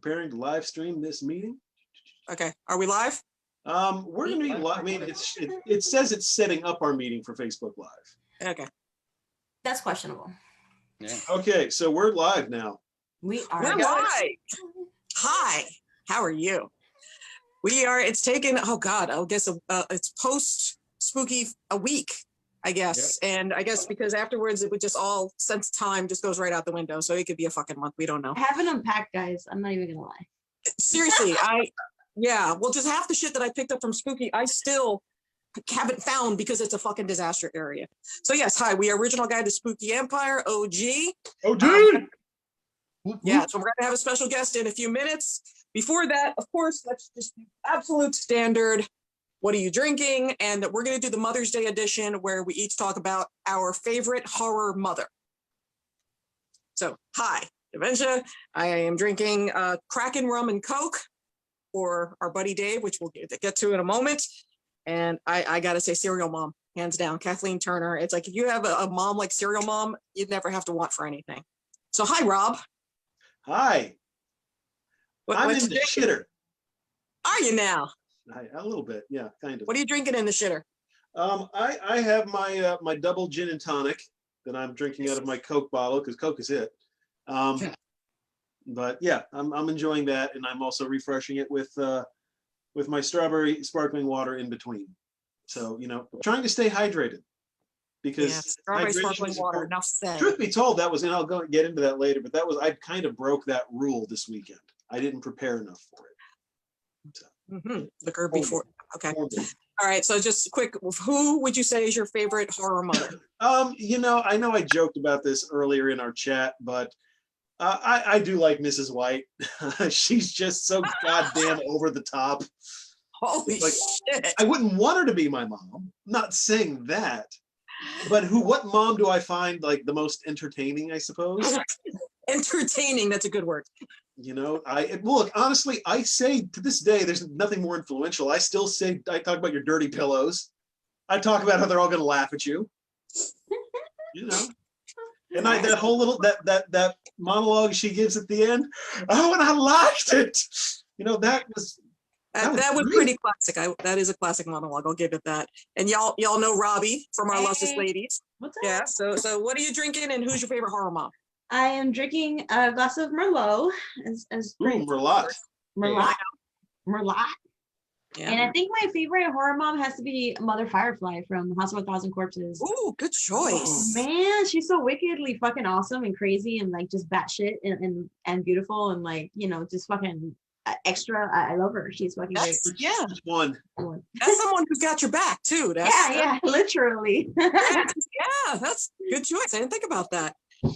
preparing to live stream this meeting. Okay, are we live? We're going to be live. I mean, it says it's setting up our meeting for Facebook Live. Okay. That's questionable. Yeah. Okay, so we're live now. We're live. Hi, how are you? We are, it's taken, oh God, I guess it's post spooky a week, I guess. Yep. And I guess because afterwards it would just all sense time just goes right out the window. So it could be a fucking month. We don't know. I haven't unpacked, guys. I'm not even gonna lie. Seriously, well, just half the shit that I picked up from Spooky, I still haven't found because it's a fucking disaster area. So yes, hi, we are Original Guide to Spooky Empire, OG. Oh, dude! Yeah, so we're gonna have a special guest in a few minutes. Before that, of course, let's just do absolute standard. What are you drinking? And we're gonna do the Mother's Day edition where we each talk about our favorite horror mother. So, hi, Dementia. I am drinking Kraken rum and Coke for our buddy Dave, which we'll get to in a moment. And I gotta say, Serial Mom, hands down, Kathleen Turner. It's like if you have a mom like Serial Mom, you'd never have to want for anything. So, hi, Rob. Hi. I'm in the shitter. Are you now? A little bit, yeah, kind of. What are you drinking in the shitter? I have my my double gin and tonic that I'm drinking out of my Coke bottle because Coke is it. But yeah, I'm enjoying that, and I'm also refreshing it with my strawberry sparkling water in between. So trying to stay hydrated because strawberry sparkling water. Enough said. Truth be told, that was, and I'll go get into that later. But that was I kind of broke that rule this weekend. I didn't prepare enough for it. So. Liquor before. Okay. All right. So just quick, who would you say is your favorite horror mother? I know I joked about this earlier in our chat, but I do like Mrs. White. She's just so goddamn over the top. Holy shit. I wouldn't want her to be my mom. I'm not saying that. But what mom do I find like the most entertaining, I suppose? Entertaining, that's a good word. Look, honestly, I say to this day, there's nothing more influential. I still say, I talk about your dirty pillows. I talk about how they're all going to laugh at you. And that whole little, that monologue she gives at the end, oh, and I liked it. That was pretty classic. That is a classic monologue. I'll give it that. And y'all know Robbie from our Luscious Ladies. What's up? Yeah. So what are you drinking, and who's your favorite horror mom? I am drinking a glass of Merlot. Merlot. Yeah. And I think my favorite horror mom has to be Mother Firefly from House of 1,000 Corpses. Ooh, good choice. Oh, man, she's so wickedly fucking awesome and crazy and like just batshit and beautiful and like just fucking extra. I love her. She's fucking great. Yeah. One. That's someone who's got your back too. Yeah, literally. Yeah, that's good choice. I didn't think about that.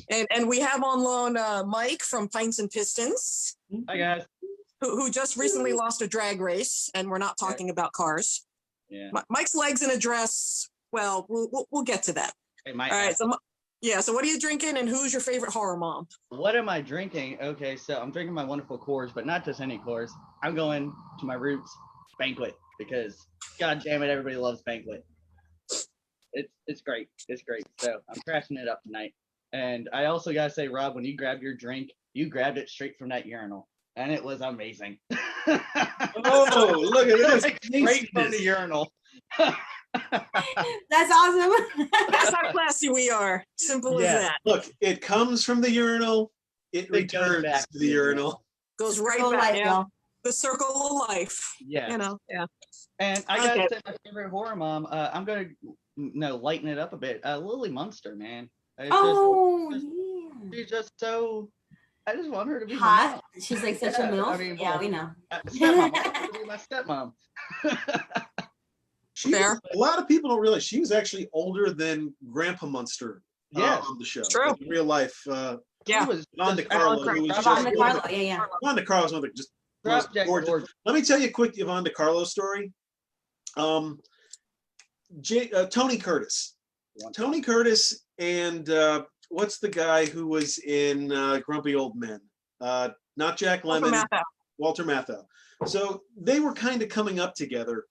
And we have on loan Mike from Pints and Pistons. Hi guys. Who just recently lost a drag race, and we're not talking about cars. Yeah. Mike's legs in a dress. Well, we'll get to that. Hey, Mike. All right. So what are you drinking, and who's your favorite horror mom? What am I drinking? Okay, so I'm drinking my wonderful Coors, but not just any Coors. I'm going to my roots, Banquet, because God damn it, everybody loves Banquet. It's great. It's great. So I'm crashing it up tonight. And I also gotta say, Rob, when you grabbed your drink, you grabbed it straight from that urinal, and it was amazing. Oh, look at this! Straight from the urinal. That's awesome. That's how classy we are. Simple as that. Look, it comes from the urinal. It returns back to the urinal. Goes right back. Yeah. The circle of life. Yeah. Yeah. And I gotta say, my favorite horror mom. I'm gonna lighten it up a bit. Lily Munster, man. She's just so. I just want her to be hot. She's like such a MILF. I mean, we know. Stepmom. My stepmom. Fair. A lot of people don't realize she was actually older than Grandpa Munster on the show. True. In real life. Yeah. It was Von DeCarlo. Von DeCarlo's one that just gorgeous. Let me tell you a quick Yvonne DeCarlo story. Tony Curtis. Tony Curtis and what's the guy who was in Grumpy Old Men? Not Jack Lemmon. Walter Matthau. So they were kind of coming up together.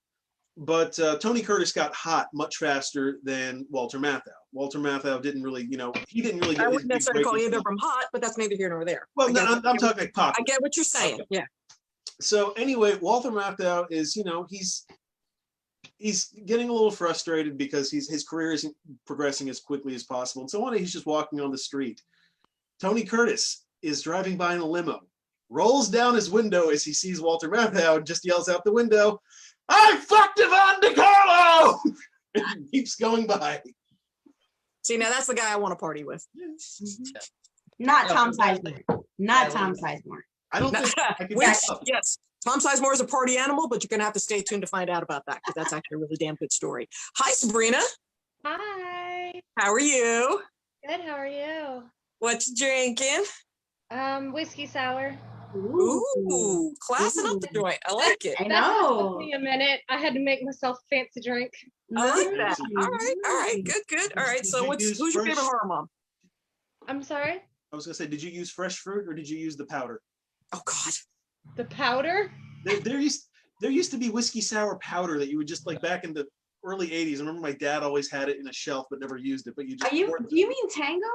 But Tony Curtis got hot much faster than Walter Matthau. Walter Matthau didn't really, he didn't really I get his wouldn't big necessarily break call either until- of them hot, but that's neither here nor there. Well, I no, get- I'm talking like pop. I get what you're saying. Okay. Yeah. So anyway, Walter Matthau is, he's getting a little frustrated because his career isn't progressing as quickly as possible. And so one day he's just walking on the street. Tony Curtis is driving by in a limo, rolls down his window as he sees Walter Matthau and just yells out the window, "I fucked Yvonne DiCarlo!" and keeps going by. See, now that's the guy I want to party with. Not Yeah, Tom from that- Sizemore. Not Yeah, Tom well- Sizemore. I don't think I could Which, keep up. yes, Tom Sizemore is a party animal, but you're going to have to stay tuned to find out about that because that's actually a really damn good story. Hi, Sabrina. Hi. How are you? Good. How are you? What you drinking? Whiskey sour. Ooh, classing up the joint. I like it. I That know. took me a minute. I had to make myself a fancy drink. I like that. Nice. All right, good. All right, Did so you who's use your fresh- favorite horror mom? I'm sorry. I was gonna say, did you use fresh fruit or did you use the powder? Oh God. The powder. There used to be whiskey sour powder that you would just like back in the early 80s. I remember my dad always had it in a shelf but never used it. But you just Are you? poured it. Do you mean Tango?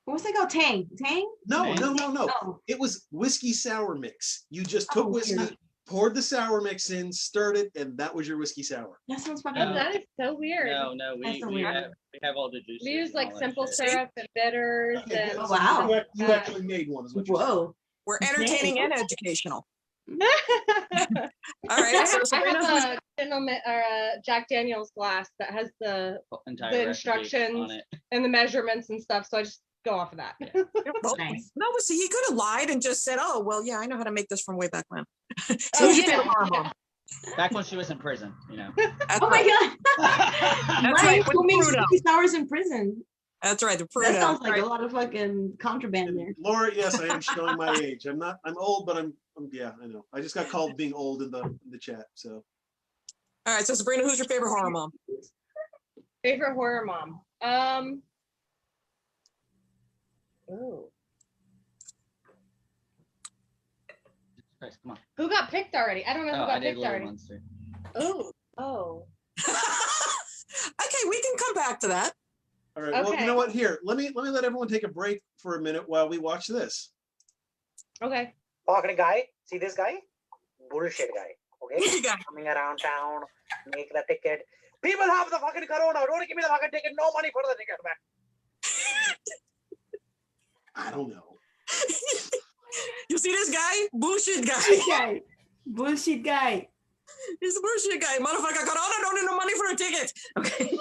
What's it called? Tang. Tang? No. Oh, It was whiskey sour mix. You just took Oh, whiskey, weird. poured the sour mix in, stirred it, and that was your whiskey sour. that sounds fucking. Oh, that is so weird. No, That's so we weird. have all the juices. We use and like all that simple shit. syrup and bitters Okay, and. good. Oh, So wow. You actually made one, is what you're saying. Whoa. We're entertaining and educational. I All right, so have Sabrina, who's- a gentleman or a Jack Daniel's glass that has the Entire the recipe instructions. on it. and the measurements and stuff. So I just go off of that. well, Nice. no, but see, he could have lied and just said, "Oh, well, yeah, I know how to make this from way back when." So Oh, who's your yeah. favorite horror mom? Back when she was in prison, That's Oh my right. god. That's Why right, are you with filming Bruno. whiskey sours in prison? That's right. The That Pruno. sounds like Right. a lot of fucking contraband there. And Laura, yes, I am showing my age. I'm old, but I'm yeah, I know. I just got called being old in the chat. So All right, so Sabrina, who's your favorite horror mom? Favorite horror mom. Oh, Christ, come on. who got picked already? I don't know who Oh, got I did picked Little already. Monster. Oh. Okay, we can come back to that. all right. Well, you Okay. know what? Here, let me let everyone take a break for a minute while we watch this. Okay. Fucking guy, see this guy? Bullshit guy. Okay? Who's your guy? Coming around town, make the ticket. People have the fucking corona. Don't give me the fucking ticket. No money for the ticket, man. I don't know. You see this guy? Bullshit guy. Guy. Bullshit guy. He's a bullshit guy. Motherfucker, Corona don't need no money for a ticket. Okay.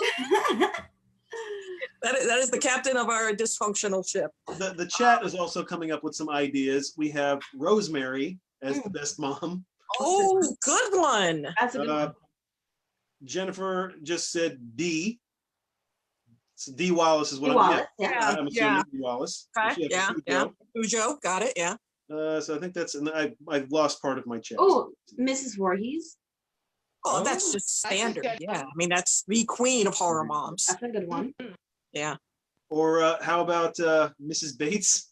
That is the captain of our dysfunctional ship. The chat is also coming up with some ideas. We have Rosemary as the best mom. Oh, good one. That's a good one. Jennifer just said D. So D Wallace is what D. I'm Wallace, yeah. I'm assuming Yeah. D Wallace. Okay, She had yeah, Cujo. yeah. Ujo, got it, yeah. So I think that's, and I've lost part of my chat. Oh, Mrs. Voorhees. Oh, Oh, that's just that's a standard. good Yeah, I mean, that's the queen of horror moms. That's a good one. Yeah. Or how about Mrs. Bates?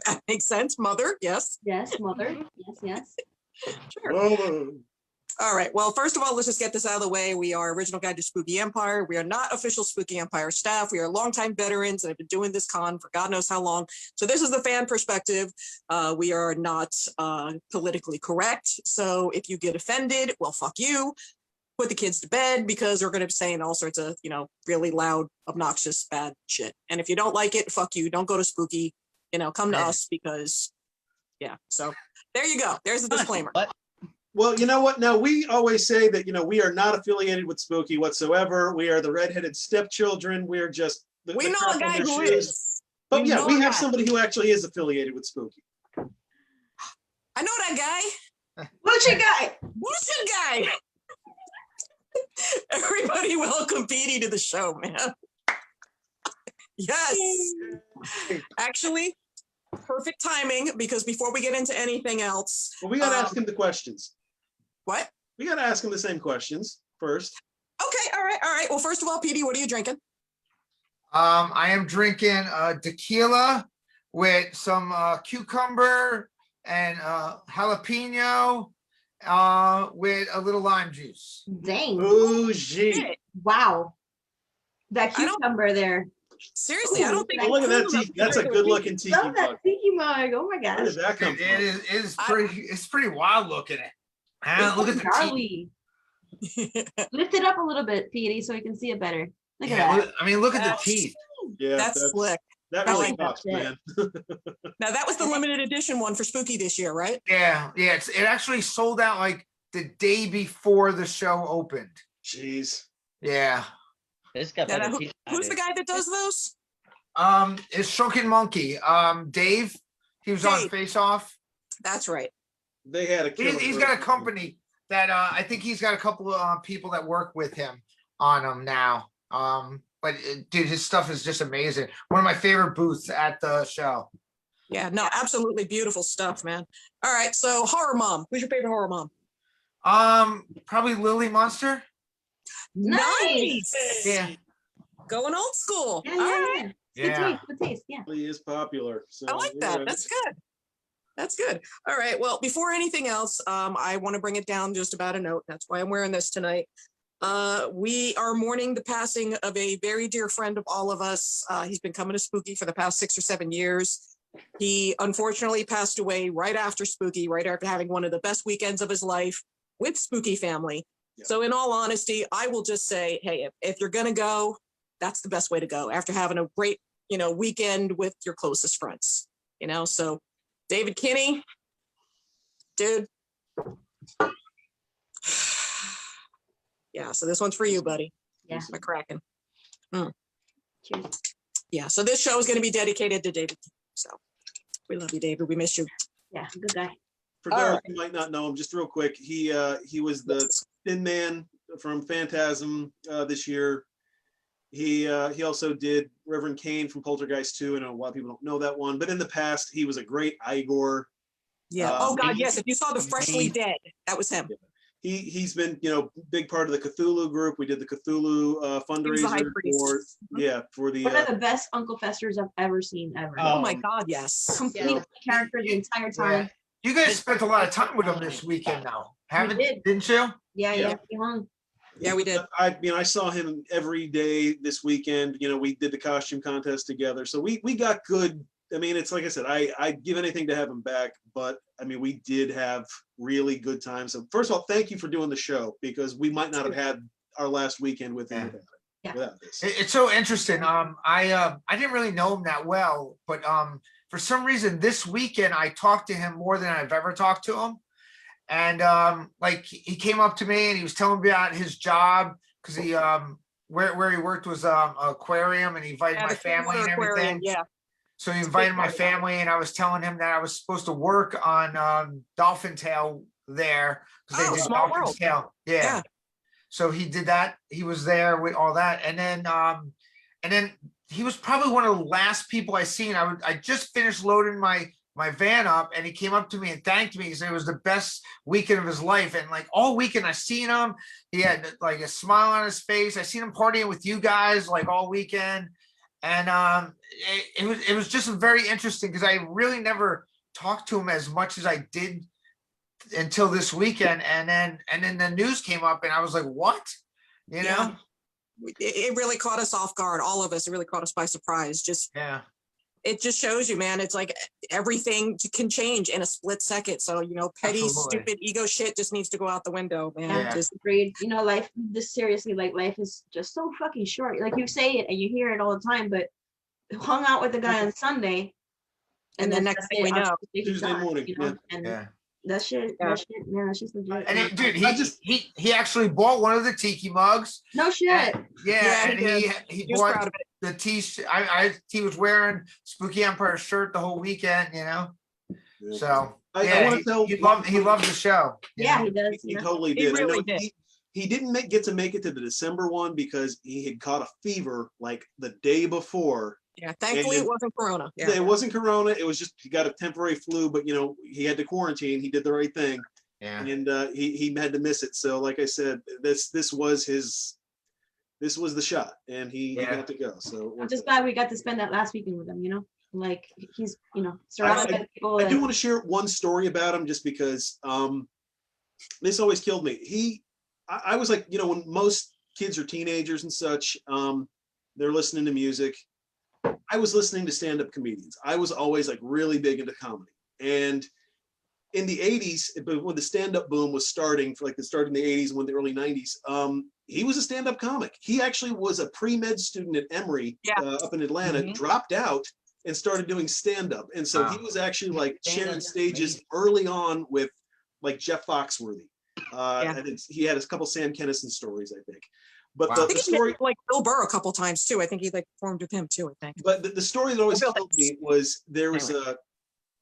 That makes sense. Mother, yes. Yes, mother. Yes, yes. Sure. Oh, All right. Well, first of all, let's just get this out of the way. We are Original Guide to Spooky Empire. We are not official Spooky Empire staff. We are longtime veterans and have been doing this con for God knows how long. So this is the fan perspective. We are not politically correct. So if you get offended, well, fuck you. Put the kids to bed because we're going to be saying all sorts of, really loud, obnoxious, bad shit. And if you don't like it, fuck you. Don't go to Spooky. Come to us because, yeah. So there you go. There's a disclaimer. What? well, you know what? Now, we always say that, we are not affiliated with Spooky whatsoever. We are the redheaded stepchildren. We're just the We know crap a on guy their who shoes. is. But We yeah, know we a have guy. somebody who actually is affiliated with Spooky. I know that guy. Bullshit guy. Bullshit guy. Everybody welcome Petey to the show, man. Yes. Actually, perfect timing because before we get into anything else, Well, we got to ask him the questions. what? We got to ask him the same questions first. Okay, all right. Well, first of all, Petey, what are you drinking? I am drinking tequila with some cucumber and jalapeno with a little lime juice. Dang. Bougie. Shit. Wow. That I don't- cucumber there. Seriously, I don't think Oh, look at that cool enough tiki. to That's a drink good with looking you. tiki Love that mug. tiki mug. Oh my Where gosh. did that come It from? is pretty. It's pretty wild looking. Look at the teeth. Gnarly. Lift it up a little bit, Petey, so we can see it better. Look at Yeah, that. I mean, look at the That's- teeth. Yeah, That's slick. That I really like that pops, shit. man. Now that was the limited edition one for Spooky this year, right? Yeah. It actually sold out like the day before the show opened. Jeez. Yeah. This got Now, better who- teeth than I who's the do. guy that does those? It's Shrunken Monkey. Dave. He was on Dave. Face Off. That's right. They had a killer He's got a version. company that I think he's got a couple of people that work with him on them now. But dude, his stuff is just amazing. One of my favorite booths at the show. Yeah, no, absolutely beautiful stuff, man. All right, so horror mom. Who's your favorite horror mom? Probably Lily Monster. Nice. Yeah. Going old school. Yeah, All yeah, right. yeah. Yeah. Good taste, good taste. Yeah. He is popular. So I like yeah. that. That's good. That's good. All right. Well, before anything else, I want to bring it down just about a note. That's why I'm wearing this tonight. We are mourning the passing of a very dear friend of all of us. He's been coming to Spooky for the past 6 or 7 years. He unfortunately passed away right after Spooky, right after having one of the best weekends of his life with Spooky family. Yeah. So in all honesty, I will just say, hey, if you're going to go, that's the best way to go after having a great, weekend with your closest friends, so David Kinne, dude. Yeah, so this one's for you, buddy. Yeah. McCracken. Cheers. Yeah, so this show is going to be dedicated to David. So we love you, David. We miss you. Yeah, good guy. For All those right. who might not know him, just real quick, he was the Thin Man from Phantasm this year. He also did Reverend Kane from Poltergeist 2. I know a lot of people don't know that one, but in the past he was a great Igor. Yeah. Oh God, yes. If you saw the Freshly Dead, that was him. He's been big part of the Cthulhu group. We did the Cthulhu He was the fundraiser high priest. for the One of the best Uncle Festers I've ever seen ever. Oh my God, yes. Complete character the entire time. You guys spent a lot of time with him this weekend now. Haven't, did. didn't you? Yeah. He hung. Yeah, we did. I saw him every day this weekend. We did the costume contest together, so we got good. I mean, it's like I said, I'd give anything to have him back, but I mean, we did have really good times. So first of all, thank you for doing the show, because we might not have had our last weekend with him without this. It's so interesting. I didn't really know him that well, but for some reason this weekend I talked to him more than I've ever talked to him. And like he came up to me and he was telling me about his job, because he where he worked was aquarium, and he invited my the family and aquarium, everything. yeah. So he invited my family, and I was telling him that I was supposed to work on Dolphin Tail there, because Oh, they did Small Dolphin World. Tail. Yeah. So he did that. He was there with all that, and then he was probably one of the last people I seen. I just finished loading my van up, and he came up to me and thanked me. He said it was the best weekend of his life. And like all weekend I seen him, he had like a smile on his face. I seen him partying with you guys like all weekend. And it was just very interesting, because I really never talked to him as much as I did until this weekend. And then the news came up, and I was like, what? You know? It really caught us off guard, all of us. It really caught us by surprise. Yeah. It just shows you, man, it's like everything can change in a split second. So, petty, Absolutely. stupid ego shit just needs to go out the window, man. Yeah. Just Agreed. Life, seriously, like life is just so fucking short. Like you say it and you hear it all the time, but hung out with the guy on Sunday. And then next thing we know, Tuesday morning, And Yeah. that shit, man, that's just legit. And dude, he actually bought one of the tiki mugs. No shit. Yeah, And he he was proud bought of it. the t-shirt. He was wearing Spooky Empire shirt the whole weekend, So I want to tell he loved the show. Yeah, he does. He totally He did. really I know did. He didn't get to make it to the December one because he had caught a fever like the day before. Yeah, thankfully And- it wasn't Corona. Yeah, it wasn't Corona. It was just he got a temporary flu, but he had to quarantine. He did the right thing, Yeah. and he had to miss it. So, like I said, this was the shot, and he got to go. So I'm just glad we got to spend that last weekend with him, like he's, surrounded by people. I do want to share one story about him, just because this always killed me. I was like, when most kids are teenagers and such, they're listening to music. I was listening to stand-up comedians. I was always like really big into comedy. And in the 80s, when the stand-up boom was starting, for like the start in the 80s, when the early 90s, he was a stand-up comic. He actually was a pre-med student at Emory up in Atlanta, dropped out and started doing stand-up. And so he was actually like sharing stages early on with like Jeff Foxworthy. I think he had a couple Sam Kinison stories, I think. But the story, like Bill Burr a couple times too. I think he like performed with him too. I think. But the story that always killed me was there was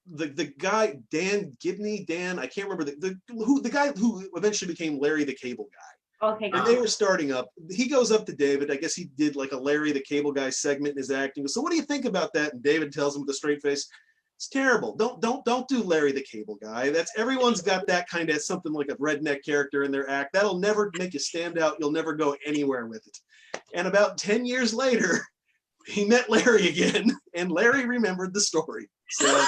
the guy Dan Gibney, I can't remember the guy who eventually became Larry the Cable Guy. Okay. And they were starting up. He goes up to David. I guess he did like a Larry the Cable Guy segment in his acting. So what do you think about that? And David tells him with a straight face, it's terrible. Don't do Larry the Cable Guy. That's everyone's got that kind of something like a redneck character in their act. That'll never make you stand out. You'll never go anywhere with it. And about 10 years later, he met Larry again, and Larry remembered the story. So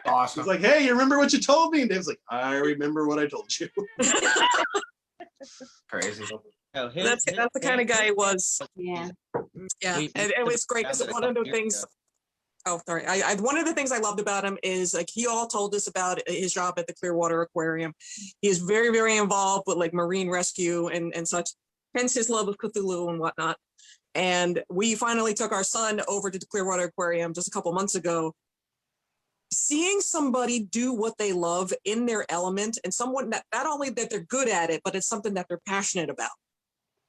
Awesome. he's like, hey, you remember what you told me? And Dave's like, I remember what I told you. Crazy. Oh, That's the kind of guy he was. Yeah. Yeah, and it was great because one of the things. Oh, sorry. One of the things I loved about him is like he all told us about his job at the Clearwater Aquarium. He is very, very involved with like marine rescue and such. Hence his love of Cthulhu and whatnot. And we finally took our son over to the Clearwater Aquarium just a couple months ago. Seeing somebody do what they love in their element, and someone that not only that they're good at it, but it's something that they're passionate about.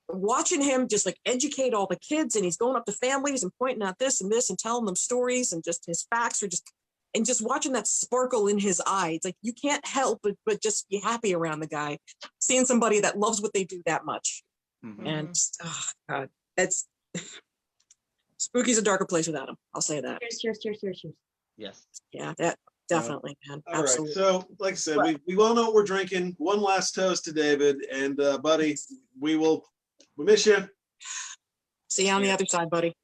Watching him just like educate all the kids, and he's going up to families and pointing out this and this and telling them stories, and just his facts are just watching that sparkle in his eyes. Like you can't help but just be happy around the guy, seeing somebody that loves what they do that much. And oh God, it's spooky's a darker place without him. I'll say that. Cheers. Yes. Yeah, that definitely, man. All Absolutely. right. So, like I said, we all know what we're drinking. One last toast to David, and buddy, we miss you. See you on the other side, buddy.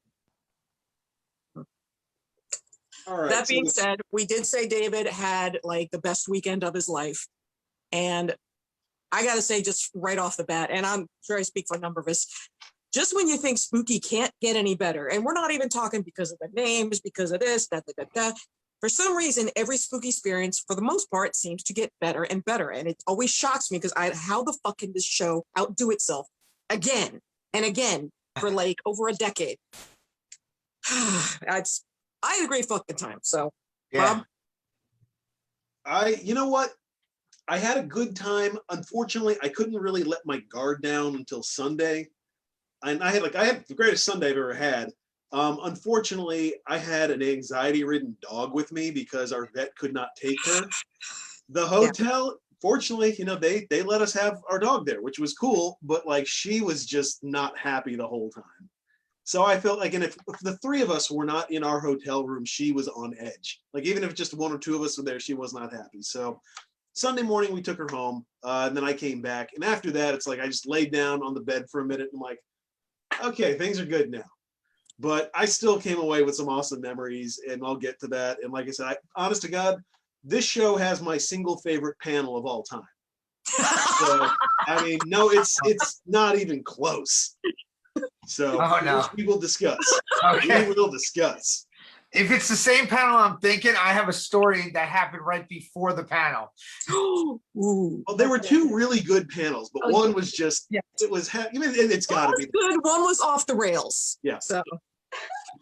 All right. That being said, we did say David had like the best weekend of his life. And I got to say just right off the bat, and I'm sure I speak for a number of us, just when you think spooky can't get any better, and we're not even talking because of the names, because of this, that. For some reason, every spooky experience, for the most part, seems to get better and better. And it always shocks me because how the fuck can this show outdo itself again and again for like over a decade? I had a great fucking time. So, Yeah. Bob? You know what? I had a good time. Unfortunately, I couldn't really let my guard down until Sunday. And I had the greatest Sunday I've ever had. Unfortunately, I had an anxiety-ridden dog with me because our vet could not take her. The hotel, fortunately, they let us have our dog there, which was cool, but like she was just not happy the whole time. So I felt like, and if the three of us were not in our hotel room, she was on edge. Like even if just one or two of us were there, she was not happy. So Sunday morning, we took her home, and then I came back. And after that, it's like I just laid down on the bed for a minute and I'm like, okay, things are good now. But I still came away with some awesome memories, and I'll get to that. And like I said, honest to God, this show has my single favorite panel of all time. So, I mean, no, it's not even close. So we will discuss. Okay. We will discuss. If it's the same panel I'm thinking, I have a story that happened right before the panel. Ooh. Well, there were two really good panels, but one was just, it was, it's got to be good. One was off the rails. Yeah. So,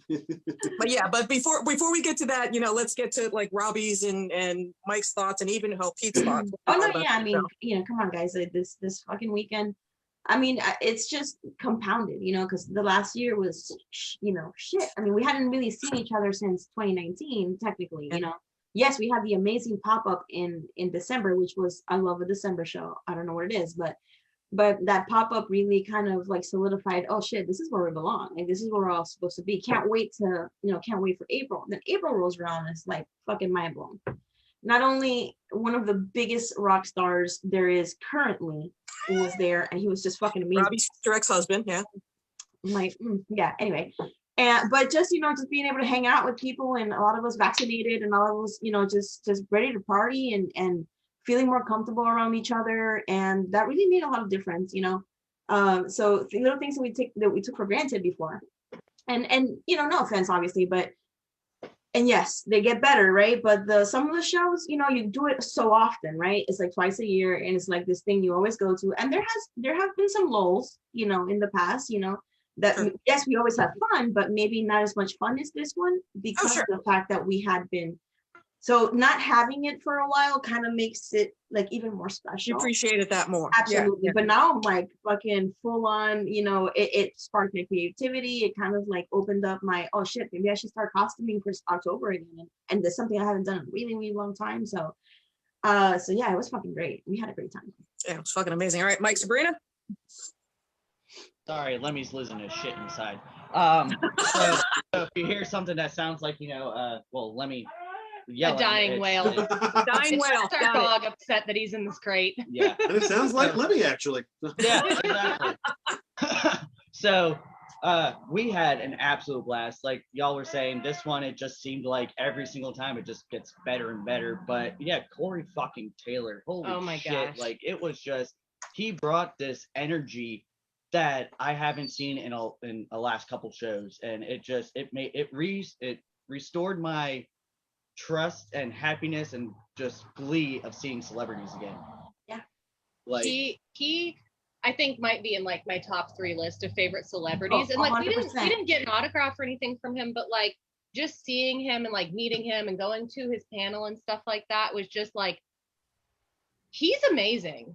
but before we get to that, let's get to like Robbie's and Mike's thoughts and even Pete's thoughts. Oh no, yeah. I mean, come on, guys. This fucking weekend. I mean, it's just compounded, because the last year was, shit. I mean, we hadn't really seen each other since 2019, technically, Yes, we had the amazing pop-up in December, which was, I love a December show. I don't know what it is, but that pop-up really kind of like solidified, oh shit, this is where we belong. Like, this is where we're all supposed to be. Can't wait for April. And then April rolls around and it's like fucking mind blown. Not only one of the biggest rock stars there is currently was there, and he was just fucking amazing. Robbie's ex-husband, yeah. I'm like, yeah, anyway. But just, just being able to hang out with people, and a lot of us vaccinated, and all of us, just ready to party and feeling more comfortable around each other, and that really made a lot of difference, you know. So the little things that we took for granted before, and you know, no offense, obviously, but and yes, they get better, right? But some of the shows, you know, you do it so often, right? It's like twice a year, and it's like this thing you always go to. And there have been some lulls, you know, in the past, you know, that yes, we always have fun, but maybe not as much fun as this one because of the fact that we had been. So not having it for a while kind of makes it like even more special. You appreciate it that more. Absolutely. Yeah. But now I'm like fucking full on, you know, it sparked my creativity. It kind of like opened up my, oh shit, maybe I should start costuming for October again. And there's something I haven't done in a really, really long time. So yeah, it was fucking great. We had a great time. Yeah, it was fucking amazing. All right, Mike, Sabrina. Sorry, Lemmy's losing his shit inside. So if you hear something that sounds like, you know, well, Lemmy yelling, a dying whale. Dying It's whale. just our dog upset that he's in this crate. Yeah. And it sounds like Libby, actually. Yeah, exactly. So we had an absolute blast. Like y'all were saying, this one, it just seemed like every single time it just gets better and better. But yeah, Corey fucking Taylor, holy Oh my shit. gosh. Like it was just, he brought this energy that I haven't seen in a last couple shows. And it just, it restored my trust and happiness and just glee of seeing celebrities again. Yeah. Like he I think might be in like my top 3 list of favorite celebrities. Oh, and like we 100%. didn't get an autograph or anything from him, but like just seeing him and like meeting him and going to his panel and stuff like that was just like, he's amazing.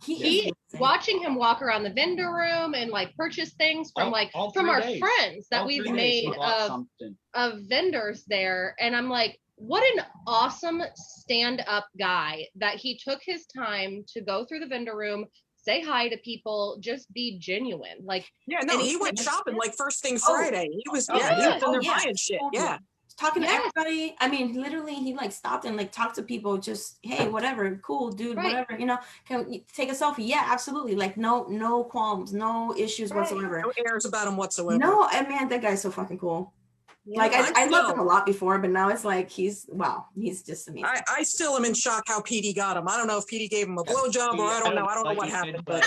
Watching him walk around the vendor room and like purchase things from from our friends that we've made of vendors there. And I'm like, what an awesome stand-up guy that he took his time to go through the vendor room, say hi to people, just be genuine. Like, yeah, no, he went shopping like first thing Oh. Friday. He was, Oh, yeah, he was in there yeah. buying shit. Totally. Yeah. Talking to Yes. everybody. I mean, literally, he like stopped and like talked to people. Just hey, whatever, cool, dude, Right. whatever. You know, can we take a selfie? Yeah, absolutely. Like no qualms, no issues whatsoever. No airs about him whatsoever. No, and man, that guy's so fucking cool. yeah. Like I I'm loved still- him a lot before, but now it's like he's just amazing. I still am in shock how Petey got him. I don't know if Petey gave him a blowjob or I don't know. I don't know what happened, but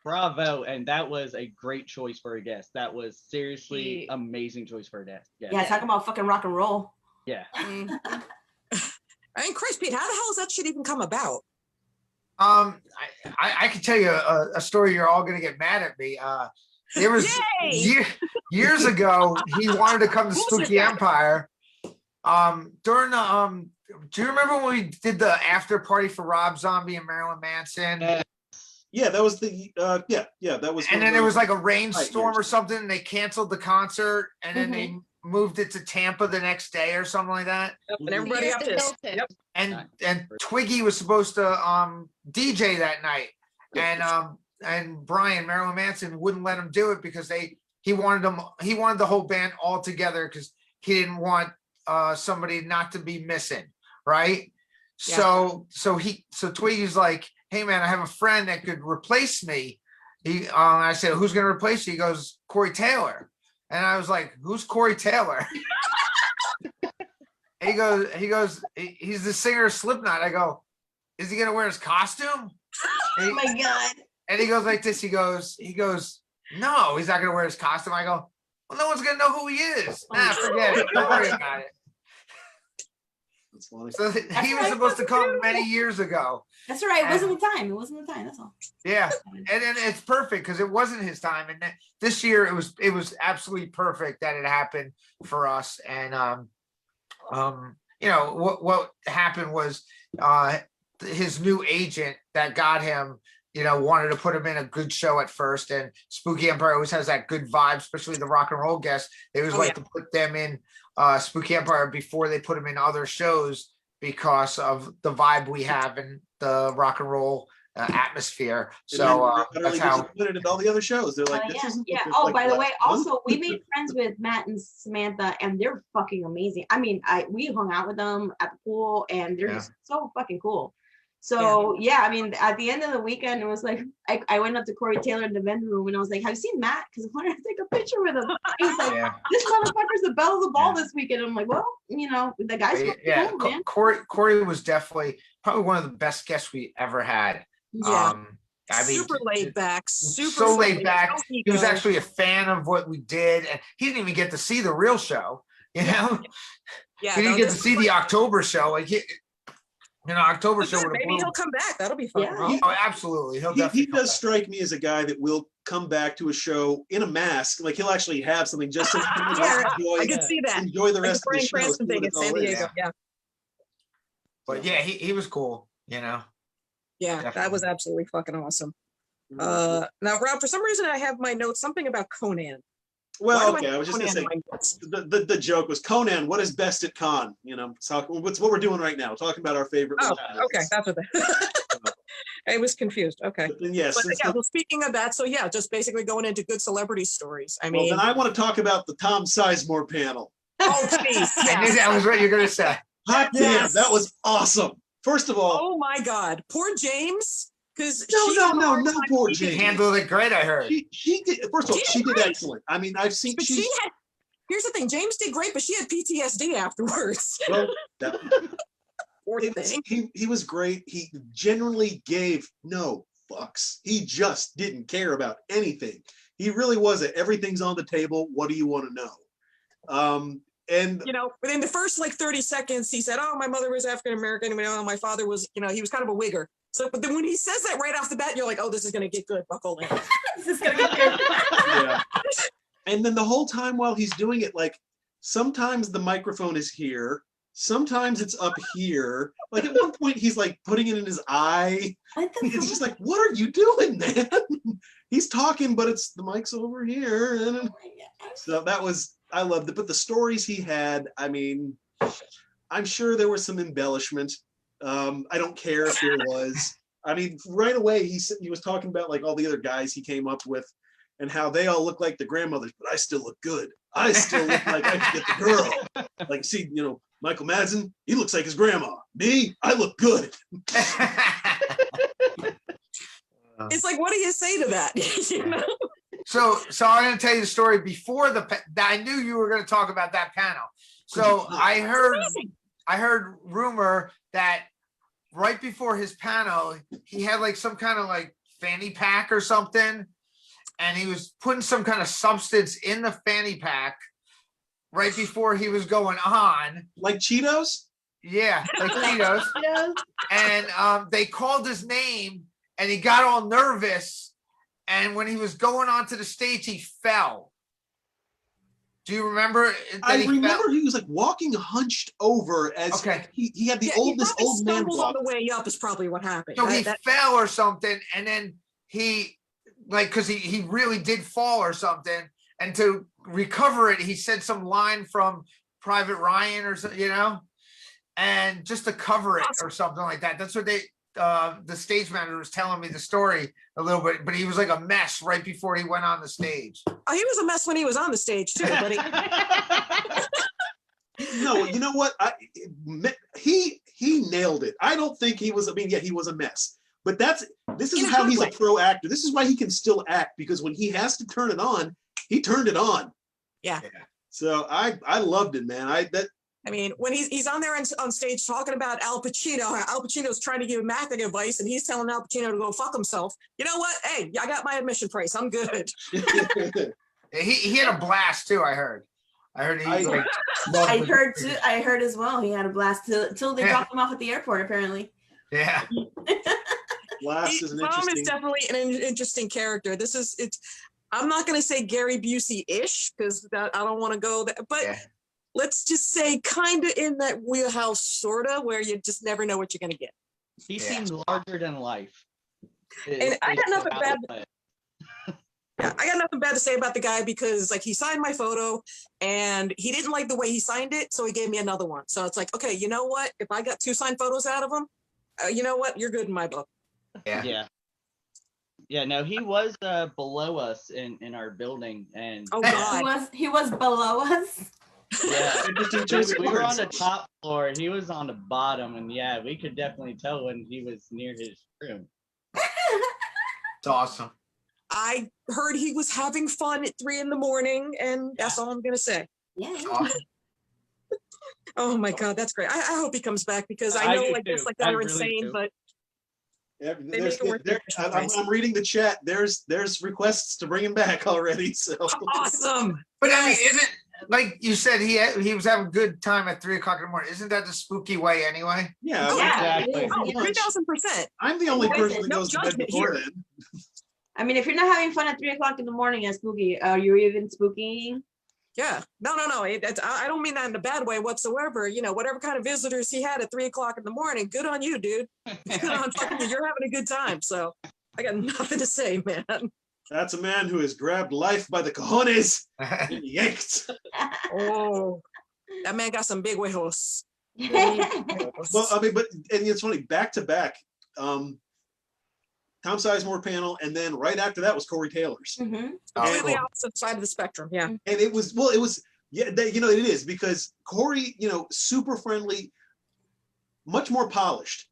bravo. And that was a great choice for a guest. That was seriously amazing choice for a guest. Yeah, talking about fucking rock and roll. Yeah. I mean, Chris, Pete, how the hell does that shit even come about? I can tell you a story. You're all gonna get mad at me. There was years ago. He wanted to come to Spooky Empire. During the do you remember when we did the after party for Rob Zombie and Marilyn Manson? Yeah, that was the that was. And then there was like a rainstorm years. or something. And they canceled the concert, and then they moved it to Tampa the next day or something like that. And everybody Here up at the this. Hilton. Yep. And Twiggy was supposed to DJ that night, and Brian Marilyn Manson wouldn't let him do it because he wanted the whole band all together because he didn't want somebody not to be missing, right? Yeah. So Twiggy's like, hey man, I have a friend that could replace me. I said, who's gonna replace you? He goes, Corey Taylor. And I was like, who's Corey Taylor? He goes, he's the singer of Slipknot. I go, is he gonna wear his costume? Oh my god. And he goes like this. He goes, no, he's not gonna wear his costume. I go, well, no one's gonna know who he is. Nah, forget it. Don't worry about it. That's funny. So he was supposed to come many years ago. That's all right. It wasn't the time. It wasn't the time. That's all. Yeah, and then it's perfect because it wasn't his time, and this year it was absolutely perfect that it happened for us. And you know what happened was his new agent that got him, you know, wanted to put him in a good show at first, and Spooky Empire always has that good vibe, especially the rock and roll guests. They always like to put them in Spooky Empire before they put them in other shows because of the vibe we have and the rock and roll atmosphere. So that's how. Put it at all the other shows. They're like, this isn't. Oh, like by the way, last month. also we made friends with Matt and Samantha, and they're fucking amazing. I mean, we hung out with them at the pool, and they're just so fucking cool. So yeah, I mean, at the end of the weekend, it was like I went up to Corey Taylor in the vending room and I was like, "Have you seen Matt? Because I wanted to take a picture with him." He's like, "This motherfucker's the belle of the ball this weekend." I'm like, "Well, you know, the guy's cool, man." Corey was definitely probably one of the best guests we ever had. Yeah. I mean, super laid back, super so laid back. no He was ego. actually a fan of what we did, and he didn't even get to see the real show. You know, Yeah, he didn't no, get to this see the October show. Like, October show. Maybe he'll come back. That'll be fun. Yeah. Oh, absolutely. He'll He definitely come does back. strike me as a guy that will come back to a show in a mask. Like he'll actually have something just to Yeah, I can see that. enjoy the Like rest the of the Brian show. Cranston see what thing in it's all San is. Diego. Yeah. But yeah, he was cool. You know. Yeah, that Definitely. was absolutely fucking awesome. Mhm. Now, Rob, for some reason, I have my notes something about Conan. Well, Why do okay, have I was just gonna Conan say in my notes? the joke was Conan. What is best at con? You know, what's what we're doing right now. Talking about our favorite. Oh, little okay, movies. that's what. I was confused. Okay. But then yes, But since yeah, the- well, speaking of that, so yeah, just basically going into good celebrity stories. I well, mean, then I want to talk about the Tom Sizemore panel. oh, please. I knew Yes. that was what you're gonna say. Hot Yes. damn, that was awesome. First of all, Oh my God, poor James. Because no, poor He James. handled it great. I heard. She did. First of all, She did she did great. excellent. I mean, I've seen. But she had. Here's the thing, James did great, but she had PTSD afterwards. Well, that, Poor it was- thing. he was great. He genuinely gave no fucks. He just didn't care about anything. He really was a everything's on the table. What do you want to know? And You know, within the first like 30 seconds, he said, "Oh, my mother was African American, and my father was, he was kind of a wigger." So, but then when he says that right off the bat, you're like, "Oh, this is gonna get good. Buckle in." This is gonna get good. yeah. And then the whole time while he's doing it, like sometimes the microphone is here, sometimes it's up here. Like at one point he's like putting it in his eye. What the It's fuck? just like, what are you doing, man? He's talking, but it's the mic's over here. And Oh my God. so that was, I loved it. But the stories he had, I mean, I'm sure there was some embellishment. I don't care if there was. I mean, right away he was talking about like all the other guys he came up with and how they all look like the grandmothers, but I still look good. I still look like I can get the girl. Like, see, Michael Madsen, he looks like his grandma. Me, I look good. It's like, what do you say to that? You know? So I'm going to tell you the story before I knew you were going to talk about that panel. So I heard rumor that right before his panel, he had like some kind of like fanny pack or something, and he was putting some kind of substance in the fanny pack right before he was going on. Like Cheetos? Yeah, like Cheetos. And they called his name, and he got all nervous. And when he was going onto the stage, he fell. Do you remember? I remember he was like walking hunched over as he had this old man stumbled walk. on the way up is probably what happened. So he fell or something, and then he because he really did fall or something, and to recover it, he said some line from Private Ryan or something, and just to cover it or something like that. That's what the stage manager was telling me the story a little bit, but he was like a mess right before he went on the stage. Oh, he was a mess when he was on the stage too, buddy. No, you know what? He nailed it. I don't think he was. I mean, yeah, he was a mess. But this is how he's a pro actor. This is why he can still act, because when he has to turn it on, he turned it on. Yeah. So I loved it, man. I mean, when he's on there on stage talking about Al Pacino, Al Pacino's trying to give him acting advice, and he's telling Al Pacino to go fuck himself. You know what? Hey, I got my admission price. I'm good. He had a blast too. I heard I heard too. I heard as well. He had a blast till they dropped him off at the airport. Apparently. Yeah. Blast is an Tom interesting. is definitely an interesting character. I'm not going to say Gary Busey-ish because I don't want to go there, but let's just say kind of in that wheelhouse, sort of, where you just never know what you're going to get. He seemed larger than life. And I got nothing bad. Yeah, I got nothing bad to say about the guy because like he signed my photo and he didn't like the way he signed it, so he gave me another one. So it's like, okay, you know what? If I got 2 signed photos out of him, you know what? You're good in my book. Yeah, no, he was below us in our building, and God, he was below us. Yeah. And just do choice We were on words. the top floor and he was on the bottom, and yeah, we could definitely tell when he was near his room. It's awesome. I heard he was having fun at 3 a.m, and that's all I'm gonna say. Yeah. It's awesome. Oh my God, that's great. I hope he comes back because I I know do like this too. like that I are really insane, do. but Yeah, they make it worth I'm reading the chat. There's requests to bring him back already. So awesome. But I mean, isn't like you said he was having a good time at 3 o'clock in the morning? Isn't that the spooky way anyway? yeah, Oh, Yeah, Exactly. it is. Oh, pretty much. 3,000%. I'm the only person that No goes to bed judgment before here. then. I mean, if you're not having fun at 3 o'clock in the morning at spooky, are you even spooky? Yeah. No. I don't mean that in a bad way whatsoever. You know, whatever kind of visitors he had at 3 o'clock in the morning, good on you, dude. Good on fucking you. You're having a good time. So I got nothing to say, man. That's a man who has grabbed life by the cojones and yanked. Oh, that man got some big huevos. Well, I mean, and it's funny, back to back, Tom Sizemore panel, and then right after that was Corey Taylor's. Mhm. Completely cool. opposite side of the spectrum. Yeah. And it was yeah, you know, it is because Corey, you know, super friendly, much more polished.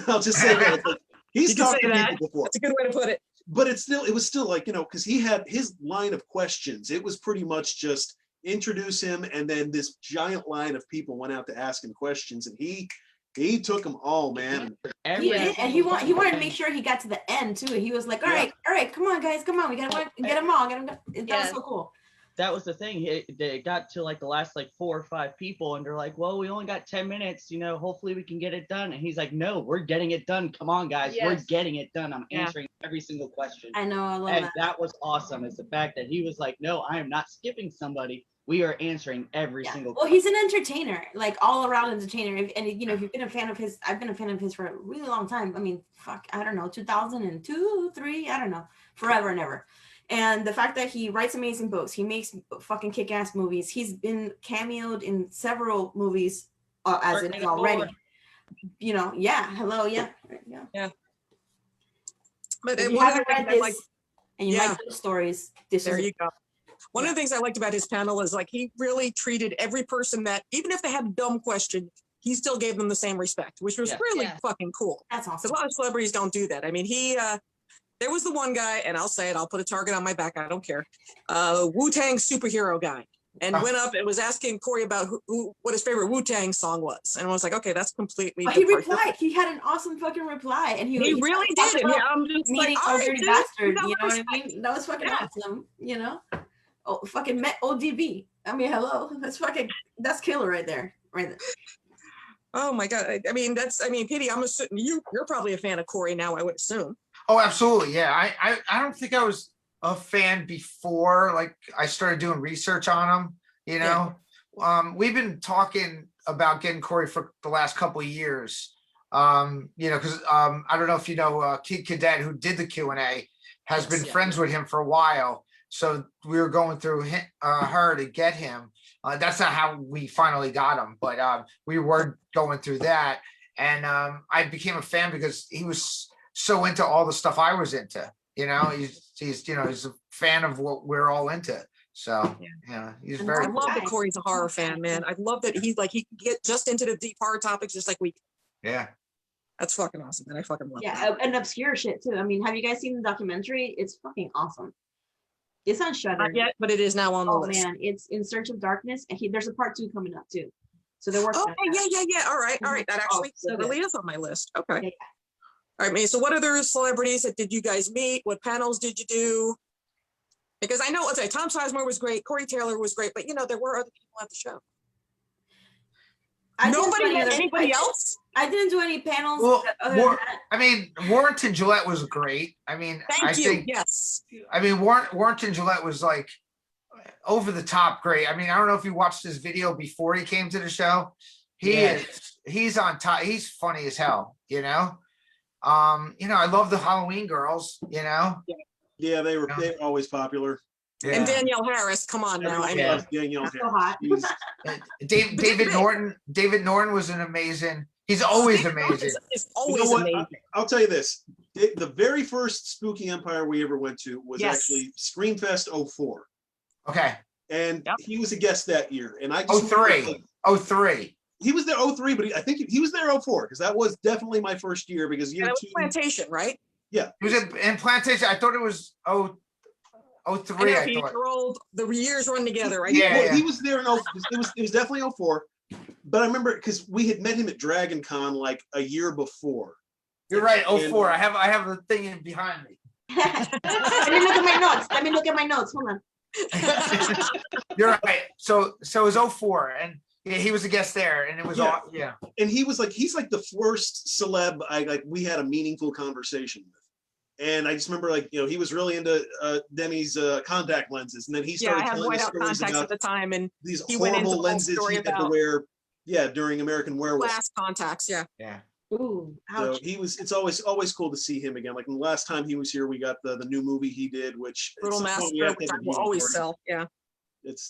I'll just say that. Like, he's You can talked say to that. people before, That's a good way to put it. but it was still like, you know, because he had his line of questions. It was pretty much just introduce him, and then this giant line of people went out to ask him questions, and he took them all, man. He did, and he wanted to make sure he got to the end too. He was like, all right, come on, guys, come on, we gotta get them all. That was so cool. That was the thing. They got to like the last like 4 or 5 people, and they're like, "Well, we only got 10 minutes. You know, hopefully we can get it done." And he's like, "No, we're getting it done. Come on, guys, we're Yes. getting it done. I'm answering every single question." I know, I love And that. that was awesome. Is the fact that he was like, "No, I am not skipping somebody. We are answering every single." Well, he's an entertainer, like all around entertainer. And you know, if you've been a fan of his, I've been a fan of his for a really long time. I mean, fuck, I don't know, 2002, 3, I don't know, forever and ever. And the fact that he writes amazing books, he makes fucking kick-ass movies. He's been cameoed in several movies, as it is already. You know, yeah, hello, yeah. But If one you of the haven't things read I this like, and you Yeah. like those stories, this there is you go. One of the things I liked about his panel is like he really treated every person that, even if they had a dumb question, he still gave them the same respect, which was Yeah. really Yeah. fucking cool. that's Because awesome. a lot of celebrities don't do that. I mean, there was the one guy, and I'll say it, I'll put a target on my back, I don't care. Wu-Tang superhero guy. And went up and was asking Corey about what his favorite Wu-Tang song was. And I was like, okay, that's completely But he different. replied. He had an awesome fucking reply, and He really talked did. And about I'm just like, meeting all Oh right, Dirty dude, Bastard. got You know what I respect. mean? That was fucking Yeah. awesome. You know, oh fucking met ODB. I mean, hello, that's killer right there, right there. Oh my God. I mean, Petey, I'm assuming you're probably a fan of Corey now, I would assume. Oh, absolutely. Yeah. I don't think I was a fan before, like I started doing research on him, you know. We've been talking about getting Corey for the last couple of years. You know, because I don't know if you know Kid Cadet, who did the Q&A, has been friends with him for a while. So we were going through her to get him. That's not how we finally got him, but we were going through that. And I became a fan because he was so into all the stuff I was into. You know, he's you know, he's a fan of what we're all into. So yeah, he's And very I cool. love that Corey's a horror fan, man. I love that he can get just into the deep horror topics just like we can. Yeah. That's fucking awesome, and I fucking love Yeah, that. and obscure shit too. I mean, have you guys seen the documentary? It's fucking awesome. It's on Shudder. Not yet, but it is now on the Oh list. man, it's In Search of Darkness, and there's a part 2 coming up too. So they're working. Oh, on that. yeah. All right. That actually so really good. is on my list. Okay. Yeah. All right, man. So what other celebrities that did you guys meet? What panels did you do? Because I know, let's say Tom Sizemore was great, Corey Taylor was great, but you know, there were other people at the show. I didn't do Nobody any met other- anybody else? I didn't do any panels. Well, other than that. I mean, Warrington Gillette was great. I mean, Thank you. Yes. I mean, Warrington Gillette was like over the top great. I mean, I don't know if you watched his video before he came to the show. He's on top. He's funny as hell, you know? You know, I love the Halloween girls, you know? Yeah, they were always popular. Yeah. And Danielle Harris, come on now. I Everyone mean, loves Danielle So Harris. hot. She's- David Norton was an amazing. He's always amazing. It's You always know what? amazing. I'll tell you this. The very first Spooky Empire we ever went to was Yes. actually Screamfest 04. Okay. and Yep. he was a guest that year. And I Oh, just remember, 03. like, 03. he was there 03, but I think he was there 04 because that was definitely my first year because Yeah, year that was two, Plantation, right? yeah, He was in Plantation. I thought it was 03, I know, I Pete, thought. you're old. The years run together, right? Yeah, well, yeah. he was there in it was definitely 04, but I remember because we had met him at Dragon Con like a year before. You're right, And- 04. I have the thing in behind me. Let me look at my notes. Let me look at my notes. Hold on. You're right. So it was 04, and yeah, he was a guest there, and it was Yeah. all yeah. And he's like the first celeb we had a meaningful conversation with. And I just remember, like, you know, he was really into Demi's contact lenses, and then he Yeah, started I had telling us whiteout stories contacts about at the time, and these he went into the horrible whole lenses story he had to about wear, during American Werewolf. glass contacts. Yeah. Yeah. Ooh, So ouch. it's always cool to see him again. Like the last time he was here, we got the new movie he did, which at Little some point we Master, have to which have I a will viewing always party. sell. Yeah.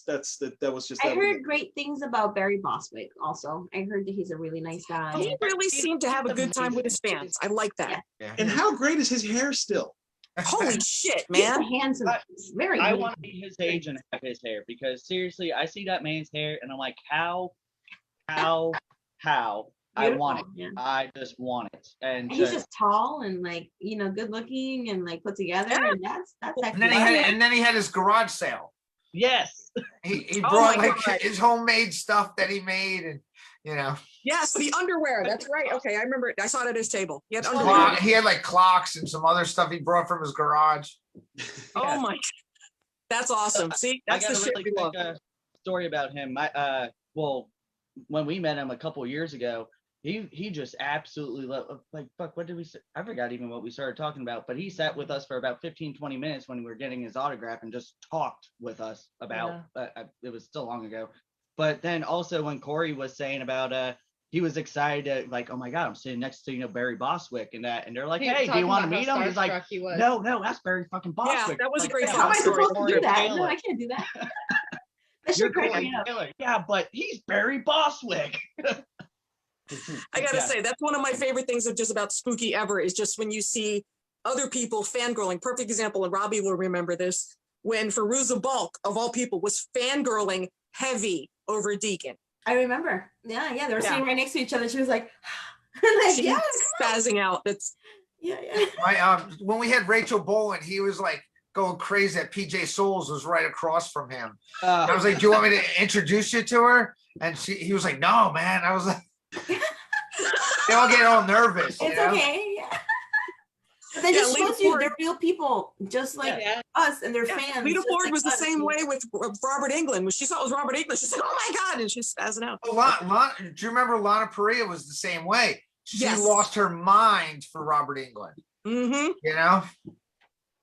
That was just. I that was- heard great things about Barry Bostwick also. I heard that he's a really nice guy. He really seemed to have a good time with his fans. I like that. Yeah. And how great is his hair still? Holy shit, He's man. a handsome, he's very I handsome. want to be his age and have his hair because seriously, I see that man's hair and I'm like, how? I want it. Beautiful, yeah. I just want it. And And he's just tall and like, you know, good looking and like put together. Yeah. And that's And then he had his garage sale. yes, He Oh brought my like God. his homemade stuff that he made, and you know, Yes, the underwear. That's right. Okay, I remember it. I saw it at his table. He had clock- underwear. he had like clocks and some other stuff he brought from his garage. Oh my. That's awesome. See, I that's got the a shit really we love. quick story about him. Well, when we met him a couple years ago, he just absolutely like fuck. What did we say? I forgot even what we started talking about. But he sat with us for about 15-20 minutes when we were getting his autograph and just talked with us about. It was still long ago. But then also when Corey was saying about he was excited to, like, oh my god, I'm sitting next to Barry Bostwick and that, and they're like, He was hey, do talking you want to about meet how him? He's like, starstruck he was. no, that's Barry fucking Bostwick. that was a Like, great yeah, How am I story. supposed to do that? Taylor. No, I can't do that. That You're should crack Corey me up. Taylor. Yeah, but he's Barry Bostwick. I gotta Yeah. say, that's one of my favorite things of just about spooky ever is just when you see other people fangirling. Perfect example, and Robbie will remember this, when Fairuza Balk, of all people, was fangirling heavy over Deacon. I remember. Yeah, they were Yeah. sitting right next to each other. She was like, like She's yes. spazzing out. That's Yeah. When we had Rachel Boland, he was like going crazy that PJ Souls was right across from him. I was like, do you want me to introduce you to her? And he was like, no, man. I was like, they all get all nervous. It's you know? okay. Yeah. But that Yeah, just Lita shows you Ford- they're real people, just like Yeah. us, and they're yeah. fans. Lita just Ford like was the us. same way with Robert Englund. When she saw it was Robert Englund, she said, "Oh my god!" and she's spazzing out. Do you remember Lana Parrilla was the same way? She Yes. lost her mind for Robert Englund. Mm-hmm. You know?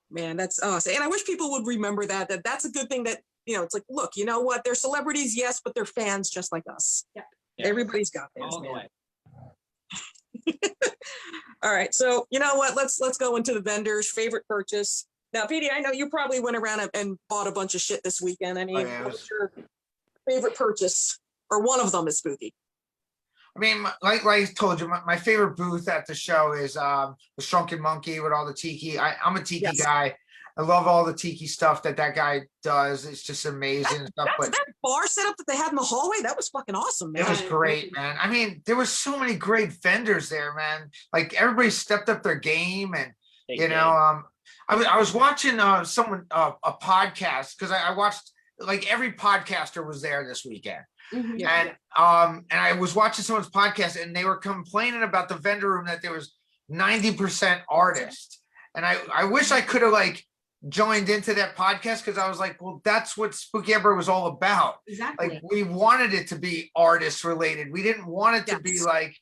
Man, that's awesome. And I wish people would remember that's a good thing that, you know, it's like, look, you know what? They're celebrities, yes, but they're fans just like us. Yep. Yeah. Everybody's got fans, All the man. way. All right. So you know what? Let's go into the vendors' favorite purchase. Now, Petey, I know you probably went around and bought a bunch of shit this weekend. I mean, Oh, yeah, it what's your favorite purchase? Or one of them is spooky. I mean, like I told you, my favorite booth at the show is the Shrunken Monkey with all the tiki. I'm a tiki Yes. guy. I love all the tiki stuff that guy does. It's just amazing and stuff. But That bar setup that they had in the hallway, that was fucking awesome, man. it was great, man. I mean, there was so many great vendors there, man. Like everybody stepped up their game, and They you did. know, I was watching someone a podcast because I watched, like, every podcaster was there this weekend. Mhm. Yeah. And I was watching someone's podcast and they were complaining about the vendor room that there was 90% artists. And I wish I could have like joined into that podcast, because I was like, well, that's what Spooky Ember was all about. Exactly. Like, we wanted it to be artist related. We didn't want it to be Yes. like,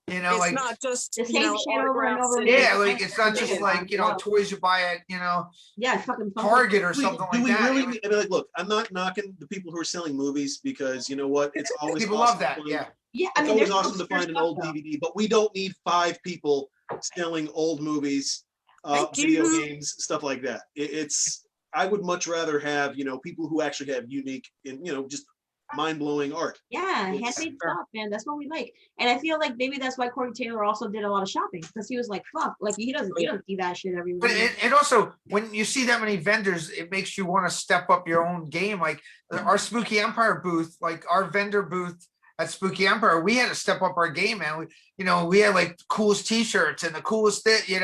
you know, It's like, not just, The you same know, shit over and autographs over and- again. yeah, like it's not just like, you know, toys you buy at, you know, Yeah, fucking Target or Do we- something do like we that. really? It was- I mean, like, look, I'm not knocking the people who are selling movies, because you know what? It's always People awesome love that. to find- Yeah. Yeah, I It's mean, always there's awesome to find an old stuff, though. DVD, but we don't need 5 people selling old movies, Thank video you. games, stuff like that. I would much rather have, you know, people who actually have unique and, you know, just mind-blowing art. Yeah, It's- handmade stuff, man. That's what we like. And I feel like maybe that's why Corey Taylor also did a lot of shopping, because he was like, fuck, like you don't see that shit everywhere. But it also, when you see that many vendors, it makes you want to step up your own game. Like our Spooky Empire booth, like our vendor booth at Spooky Empire, we had to step up our game, man. We had like the coolest t-shirts and the coolest and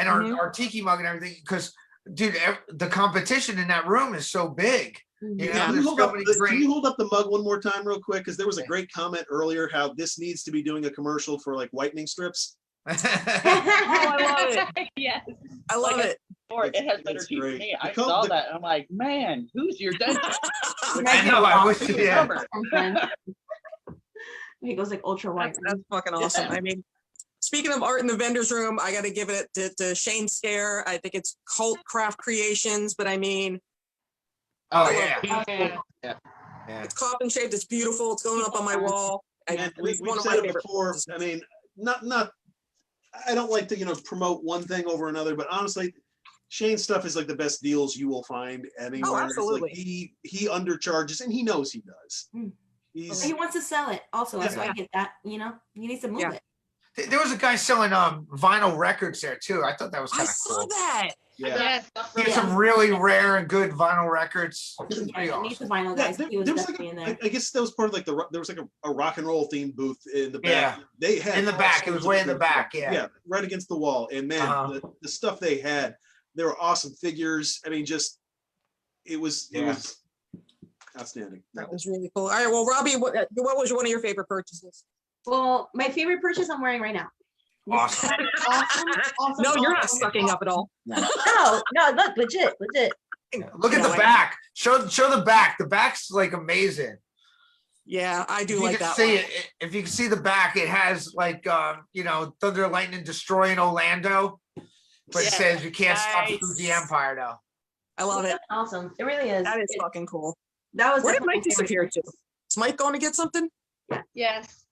our tiki mug and everything. Because dude, the competition in that room is so big. Mhm. You know, Can you, there's hold so up, many can great. you hold up the mug one more time real quick? Because there was a great comment earlier how this needs to be doing a commercial for like whitening strips. I love it. Yes. I love Like it. Or it has better It's teeth than great. me. I The saw the- that and I'm like, man, who's your dentist? I know. I wish. Who's Yeah. number? He goes like ultra white. That's fucking awesome. I mean, speaking of art in the vendors room, I got to give it to Shane Scare. I think it's Cult Craft Creations, but I mean, Oh I love yeah. it. Yeah. It's coffin shaped. It's beautiful. It's going up on my wall. And It's we've one of my said it favorite before. pieces. I mean, not. I don't like to promote one thing over another, but honestly, Shane's stuff is like the best deals you will find anywhere. It's absolutely. like he undercharges, and he knows he does. Mm. He's He wants to sell it also. That's why Yeah. I get that, he needs to move Yeah. it. There was a guy selling vinyl records there too. I thought that was I kind of saw cool. that. yeah. Yes. He had some really rare and good vinyl records. Pretty Yeah, he needs the awesome. vinyl Yeah, guys. there, He was there was definitely in like there. I guess that was part of like there was like a rock and roll themed booth in the back. Yeah. They had In the all back. It sorts was of way in the good back, stuff. yeah. right against the wall. And man, Uh-huh. the stuff they had, they were awesome figures. I mean, just it was outstanding. That was really cool. All right. Well, Robbie, what was one of your favorite purchases? Well, my favorite purchase I'm wearing right now. This is Awesome. awesome. No, you're not awesome. sucking up at all. No, look, legit. Look at No, the I- back. Show the back. The back's like amazing. Yeah, I do If you like can that see one. it, if you can see the back, it has like Thunder, Lightning destroying Orlando, but it Yeah. says you can't stop Nice. Spooky Empire though. I love it. Awesome. It really is. That is fucking cool. That was Where did definitely Mike my favorite disappear to? purchase. Is Mike going to get something? Yes.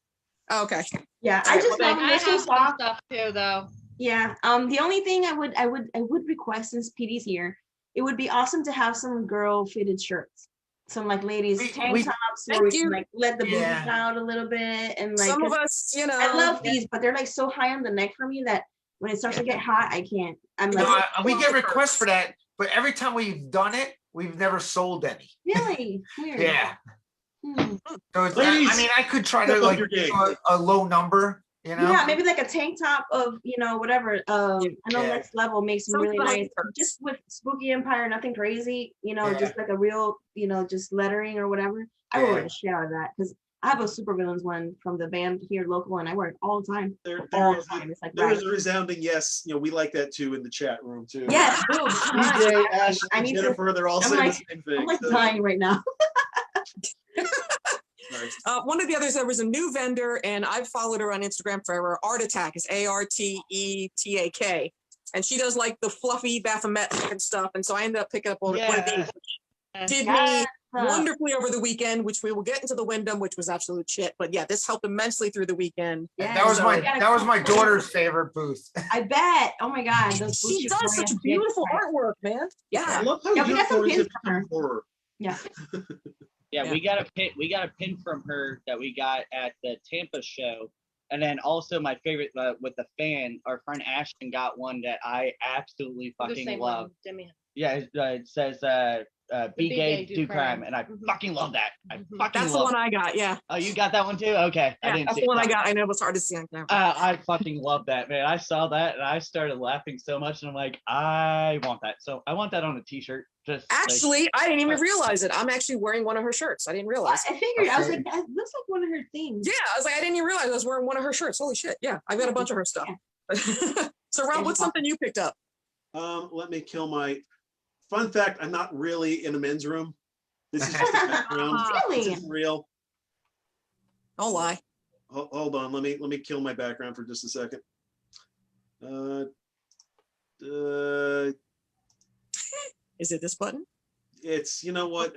Oh, okay. Yeah, All I right, just well, love I them. They're so have some soft. stuff too, though. Yeah. The only thing I would request, since Petey's here, it would be awesome to have some girl fitted shirts. Some like ladies tank we- tops Thank where we you. can like let the boobies Yeah. out a little bit and like Some of 'cause us, I love these, but they're like so high on the neck for me that when it starts to get hot, I can't. I'm No, like, we get requests for that, but every time we've done it, we've never sold any. really weird. Yeah. Hmm. So it's, Ladies, I mean, I could try to step up like your game. do a low number, Yeah, maybe like a tank top of whatever. I know Yeah. Next Level makes them really Something nice. like Just with Spooky Empire, nothing crazy. Yeah. Just like a real, just lettering or whatever. I will Yeah. wear the shit out of that because I have a Supervillains one from the band here local, and I wear it all the time. There All the is time. It's like there right. is a resounding yes. We like that too in the chat room too. Yes, boom. DJ, Ashley, I need to- Jennifer, they're all I'm saying like- the same thing. I'm like so- dying right now. Nice. One of the others, there was a new vendor, and I've followed her on Instagram forever. Art Attack is ARTETAK, and she does like the fluffy Baphomet looking stuff. And so I ended up picking up one of these. Did Yes. me wonderfully over the weekend, which we will get into the Wyndham, which was absolute shit. But yeah, this helped immensely through the weekend. Yes. that was So- my daughter's favorite booth. I bet. Oh my god, those She boots are does such glorious. beautiful artwork, man. I Yeah. love how Yeah, we got some unicorns pins have from her. become horror. Yeah. Yeah, Yeah. we got a pin from her that we got at the Tampa show, and then also my favorite with the fan, our friend Ashton got one that I absolutely The fucking same love. one, Demi. Yeah, it says be gay, do crime, and I Mhm. fucking love that. I Mhm. fucking That's the love one it. I got. Yeah. Oh, you got that one too? Okay, I Yeah, didn't that's see the it one I coming. got. I know it was hard to see on camera. I fucking love that, man. I saw that and I started laughing so much, and I'm like, I want that. So I want that on a t-shirt. Just like- Actually, I didn't even realize it. I'm actually wearing one of her shirts. I didn't realize. I figured. I was Okay. like, that looks like one of her things. Yeah, I was like, I didn't even realize I was wearing one of her shirts. Holy shit. Yeah, I've got a bunch of her stuff. So, Rob, what's something you picked up? Let me kill my fun fact. I'm not really in a men's room. This is just a background. Really? This isn't real. Don't lie. Hold on. Let me kill my background for just a second. Is it this button? It's you know what?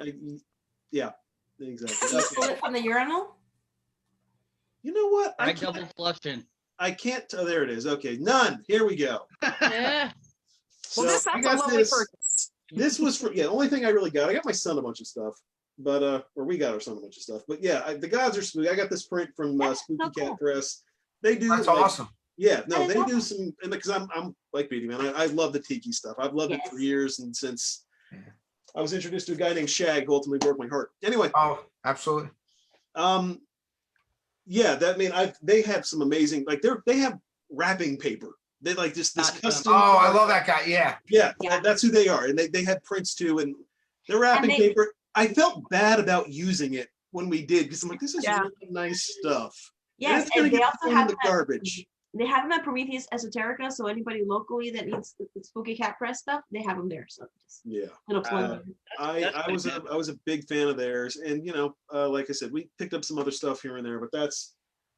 Yeah, exactly. You pull Okay. it from the urinal. You know what? I double flushing. I can't. Oh, there it is. Okay, none. Here we go. Yeah. Well, So that's I a got lovely this. purchase. This was for only thing I really got. I got my son a bunch of stuff. but or we got ourselves a bunch of stuff. But yeah, the gods are spooky. I got this print from Spooky so Cat cool. Press. They do That's like, awesome. Yeah, no, That is they do awesome. some, and because I'm like Petey, man, I love the tiki stuff. I've loved it for Yes. years, and since I was introduced to a guy named Shag, who ultimately broke my heart. Anyway, Oh, absolutely. yeah, that they have some amazing, like they have wrapping paper. They like this custom. Oh, I love that guy. Yeah. Yeah, Yeah. that's who they are, and they had prints too, and the wrapping they- paper. I felt bad about using it when we did because I'm like, this is Yeah. really nice stuff. Yes, it's gonna and they get also thrown in have the them garbage. they have them at Prometheus Esoterica, so anybody locally that needs the Spooky Cat Press stuff, they have them there. So just Yeah. little plug. I was a big fan of theirs, and like I said, we picked up some other stuff here and there, but that's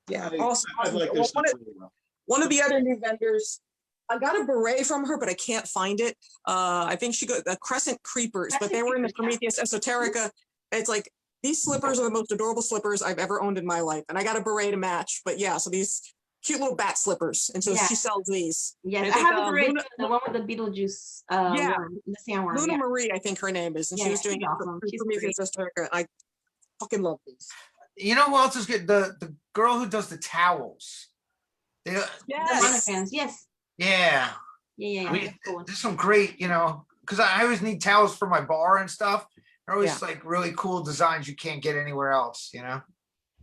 Yeah. I Also, like their well, stuff really well. one of the other new vendors, I got a beret from her, but I can't find it. I think she got the Crescent Creepers, but they were in the Prometheus Esoterica. It's like these slippers are the most adorable slippers I've ever owned in my life, and I got a beret to match. But yeah, so these cute little bat slippers, and so Yeah. she sells these. Yes, And I think, have a great Luna, the one with the Beetlejuice Yeah. worm, the sandworm. Luna Yeah. Marie, I think her name is, and she Yeah, was doing she's it awesome. for She's Prometheus Esoterica. I fucking love these. You know who else is good? The girl who does the towels. They, The Yes. monograms, yes. yeah. Yeah. We- That's cool. There's some great, because I always need towels for my bar and stuff. They're always like really cool designs you can't get anywhere else,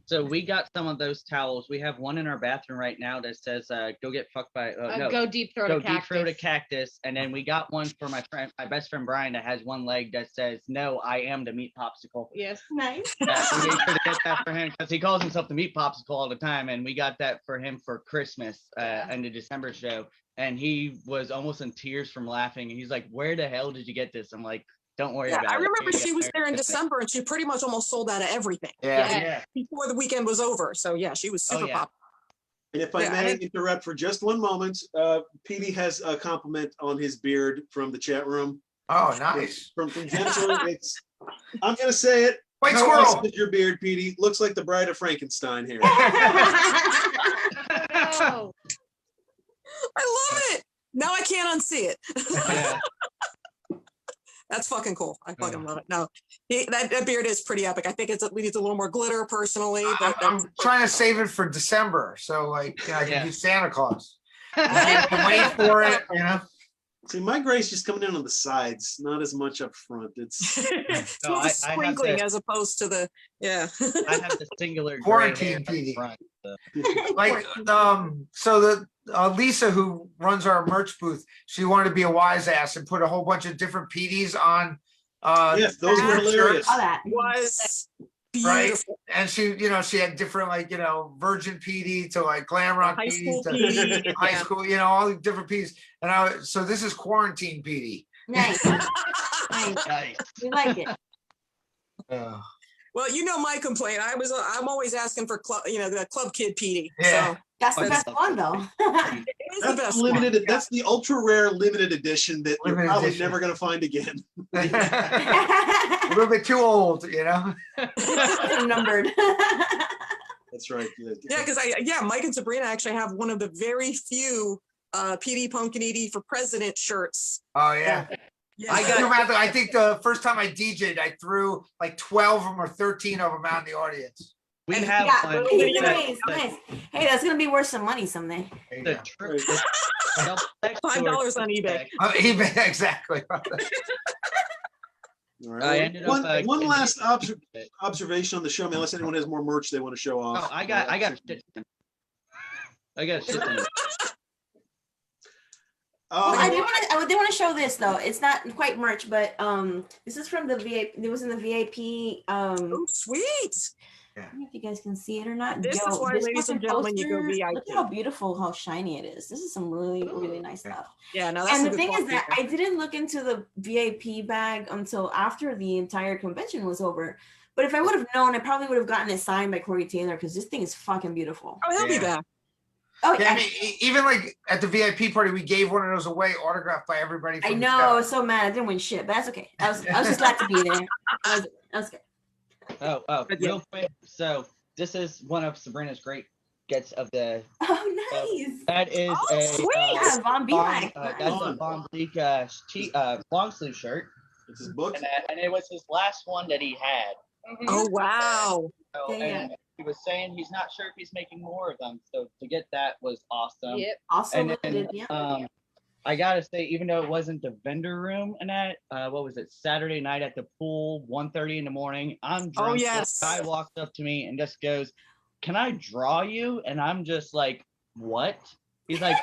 So we got some of those towels. We have one in our bathroom right now that says "Go get fucked by." No, Go deep throat go a deep throat a cactus. cactus. And then we got one for my best friend Brian, that has one leg that says "No, I am the meat popsicle." Yes. Nice. We made sure to get that for him because he calls himself the meat popsicle all the time, and we got that for him for Christmas in the December show. And he was almost in tears from laughing. And he's like, "Where the hell did you get this?" I'm like, "Don't worry Yeah, about it." I remember Here you she go. was there in December, and she pretty much almost sold out of everything Yeah. before the weekend was over. So yeah, she was super yeah. popular. And if I Yeah, may and- interrupt for just one moment, Petey has a compliment on his beard from the chat room. Oh, nice. From Jennifer. I'm gonna say it. White How squirrel. awesome is your beard, Petey? Looks like the Bride of Frankenstein here. Oh, I love it. Now I can't unsee it. Yeah. That's fucking cool. I fucking love it. No, that beard is pretty epic. I think it needs a little more glitter personally, but I'm trying to save it for December, so I can Yeah. be Santa Claus. I can wait for it. See, my gray's just coming in on the sides, not as much up front. It's it's No, more of I a have sprinkling the- as opposed to the I have the singular Quarantine gray hair PD. up front, so. Like, so the Lisa, who runs our merch booth, she wanted to be a wise ass and put a whole bunch of different PDs on. yes, those were different hilarious. All that. was Right. beautiful. And she had different, Virgin PD to Glam Rock High PD school to PD. high yeah. school, all the different PDs. And so this is quarantine PD. Nice. Nice. Nice. We like it. Well, my complaint. I'm always asking for the club kid PD. Yeah. So That's the Fun best stuff. one though. it is the That's best the one. limited. That's the ultra rare limited edition that you're Limited probably edition. never going to find again. A little bit too old, Numbered. That's right. Yeah, because Mike and Sabrina actually have one of the very few PD Pumpkin Edie for President shirts. Oh yeah. Yeah. I think the first time I DJ'd, I threw 12 of them or 13 of them out in the audience. We And have Yeah, one. nice, nice. Hey, that's gonna be worth some money someday. The trip- $5 on eBay. eBay, exactly. All I right. ended One, up, one last observation on the show, man. Unless anyone has more merch they want to show off. Oh, I got shit. I got shit. I did want to show this though. It's not quite merch, but this is from the VIP. It was in the VIP. Oh, sweet. I don't know if you guys can see it or not. This is why, ladies and gentlemen, you go posters, VIP. Look at how beautiful, how shiny it is. This is some really, really nice stuff. Yeah, no, that's And a the good thing is quality that I didn't look into the VIP bag until after the entire convention was over. But if I would have known, I probably would have gotten it signed by Corey Taylor because this thing is fucking beautiful. Oh, he'll be Yeah. back. Oh, Yeah, I I, mean, even at the VIP party, we gave one of those away, autographed by everybody. I from know. the I show. was so mad. I didn't win shit, but that's okay. I was just glad to be there. That was good. Oh, But yeah. real quick. So this is one of Sabrina's great gets of the. Oh, nice. That is Oh, a sweet. Yeah, Von Beeline. that's a Von Bleak long sleeve shirt, It's his book. and it was his last one that he had. Mhm. Oh wow. So, Yeah, yeah. and he was saying he's not sure if he's making more of them. So to get that was awesome. Yep. Also And then, limited, yeah. I gotta say, even though it wasn't the vendor room, Annette, what was it? Saturday night at the pool, 1:30 in the morning. I'm drunk. Oh yes. This guy walks up to me and just goes, "Can I draw you?" And I'm just like, "What?" He's like,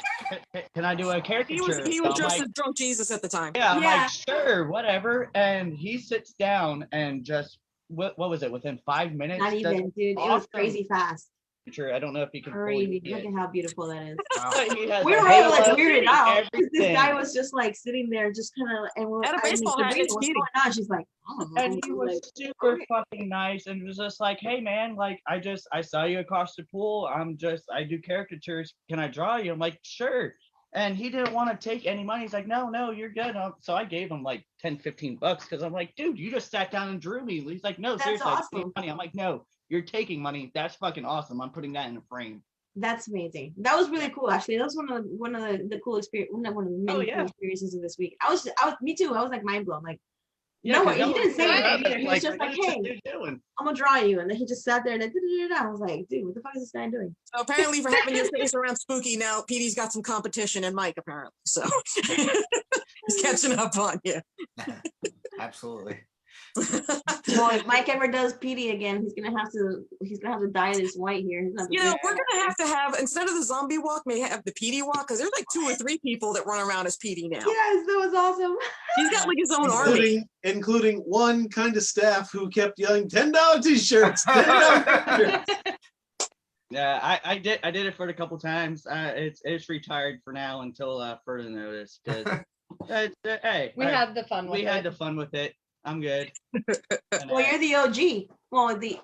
"Can I do a caricature?" He was So I'm dressed like, as drunk Jesus at the time. yeah, I'm Yeah. like, sure, whatever. And he sits down and just what was it? Within 5 minutes, Not does even, dude. It was awesome crazy fast. picture. I don't know if you can Crazy. fully Look see at how beautiful that is. it. He has We a were all like halo, weirded out because this everything. guy was just like sitting there, just kind of, and we're Had a I mean, baseball hat, Sabrina, it's what's Petey. going on? She's like, I don't know. And he was Like, super fucking nice and was just like, hey man, like I saw you across the pool. I do caricatures. Can I draw you? I'm like, sure. And he didn't want to take any money. He's like, no, you're good. So I gave him like 10, 15 bucks because I'm like, dude, you just sat down and drew me. He's like, no, That's seriously, I awesome. need money. I'm like, no, you're taking money. That's fucking awesome. I'm putting that in a frame. that's amazing. That was really cool, actually. That was one of the cool experience. One of the many yeah. cool experiences of this week. I was, me too. I was like mind blown. Like, Yeah, no, 'cause he didn't say right. anything either. He was just what like, is this hey, dude doing? I'm gonna draw you, and then he just sat there and then I was like, dude, what the fuck is this guy doing? So apparently for having your face around spooky now, Petey's got some competition in Mike apparently. So he's catching up on you. Absolutely. Well, if Mike ever does PD again, he's gonna have to dye this white here. He's gonna have to You know, do- we're gonna have instead of the zombie walk, may have the PD walk because there's like 2 or 3 people that run around as PD now. Yes, that was awesome. He's got like his own army. Including one kind of staff who kept yelling $10 t-shirts. $10 t-shirts. Yeah, I did it for it a couple times. It's retired for now until further notice. Because hey, We had the fun with we it. had the fun with it. I'm good. And, Well, you're the OG. Well, the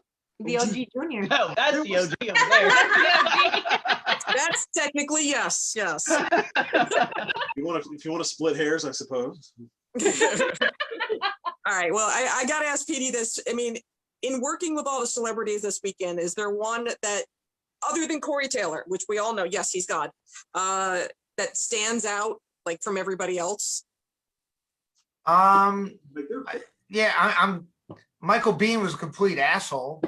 OG junior. no, that's the OG over there. That's technically yes. If you want to split hairs, I suppose. All right. Well, I got to ask Petey this. I mean, in working with all the celebrities this weekend, is there one that, other than Corey Taylor, which we all know, yes, he's God, that stands out like from everybody else? Yeah, I'm Michael Bean was a complete asshole.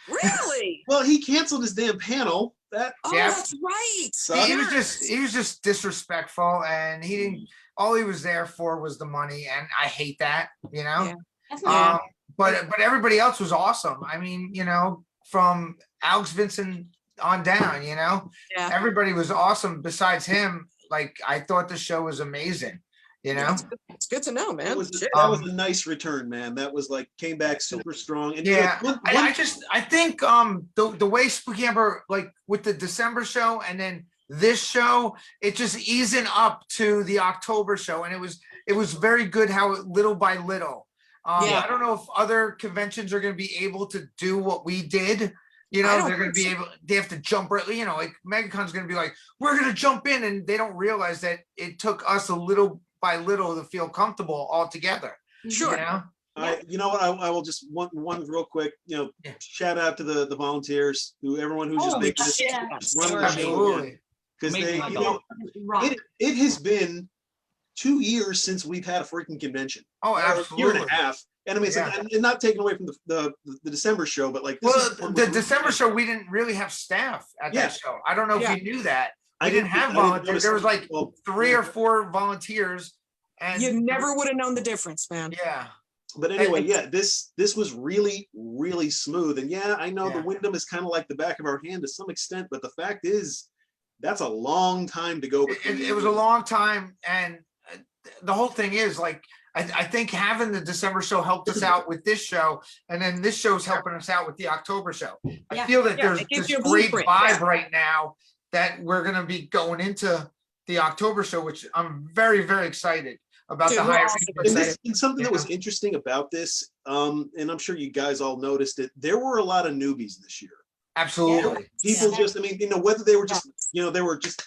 Really? Well, he canceled his damn panel. That Oh, Yeah. that's right. sucked. He was just disrespectful, and he didn't. All he was there for was the money, and I hate that. You know. Yeah. That's not But everybody else was awesome. I mean, you know, from Alex Vincent on down, you know, Yeah. everybody was awesome. Besides him, like I thought the show was amazing. You know. It's good to know, man. That was Shit. a nice return, man. That was like came back super strong. And Yeah, one- I think the way Spooky Amber, like with the December show and then this show, it just easing up to the October show, and it was very good how little by little. Yeah. I don't know if other conventions are going to be able to do what we did. You I know, don't they're going to be think able. They have to jump right. You know, like MegaCon's going to be like, we're going to jump in, and they don't realize that it took us a little by little to feel comfortable all together. Sure. You know. you know what? I will just one real quick. You know, Yeah. shout out to the volunteers, everyone who's just Oh, making this yeah. running the show Absolutely. because Amazing, they, my you God. know, rock. it has been 2 years since we've had a freaking convention. Oh, Or a year absolutely. and a half. And I mean, it's like, and not taking away from the December show, but like this Well, is one the we're- December show, we didn't really have staff at Yeah. that show. I don't know Yeah. if you knew that. I We didn't have I volunteers. notice There was that. like Well, 3 or 4 volunteers, and You never would have known the difference, man. Yeah, But anyway, yeah, this was really, really smooth. And yeah, I know the Yeah. Wyndham is kind of like the back of our hand to some extent, but the fact is, that's a long time to go. it was a long time, and the whole thing is like I think having the December show helped us out with this show, and then this show's helping us out with the October show. I Yeah. feel that Yeah, there's it gives this you a great blueprint, vibe yeah. right now that we're gonna be going into the October show, which I'm very, very excited about. Dude, The we're hiring. all super And, and something that was Yeah. interesting about this, and I'm sure you guys all noticed it, there were a lot of newbies this year. Absolutely. People Yeah. just, I mean, whether they were just, they were just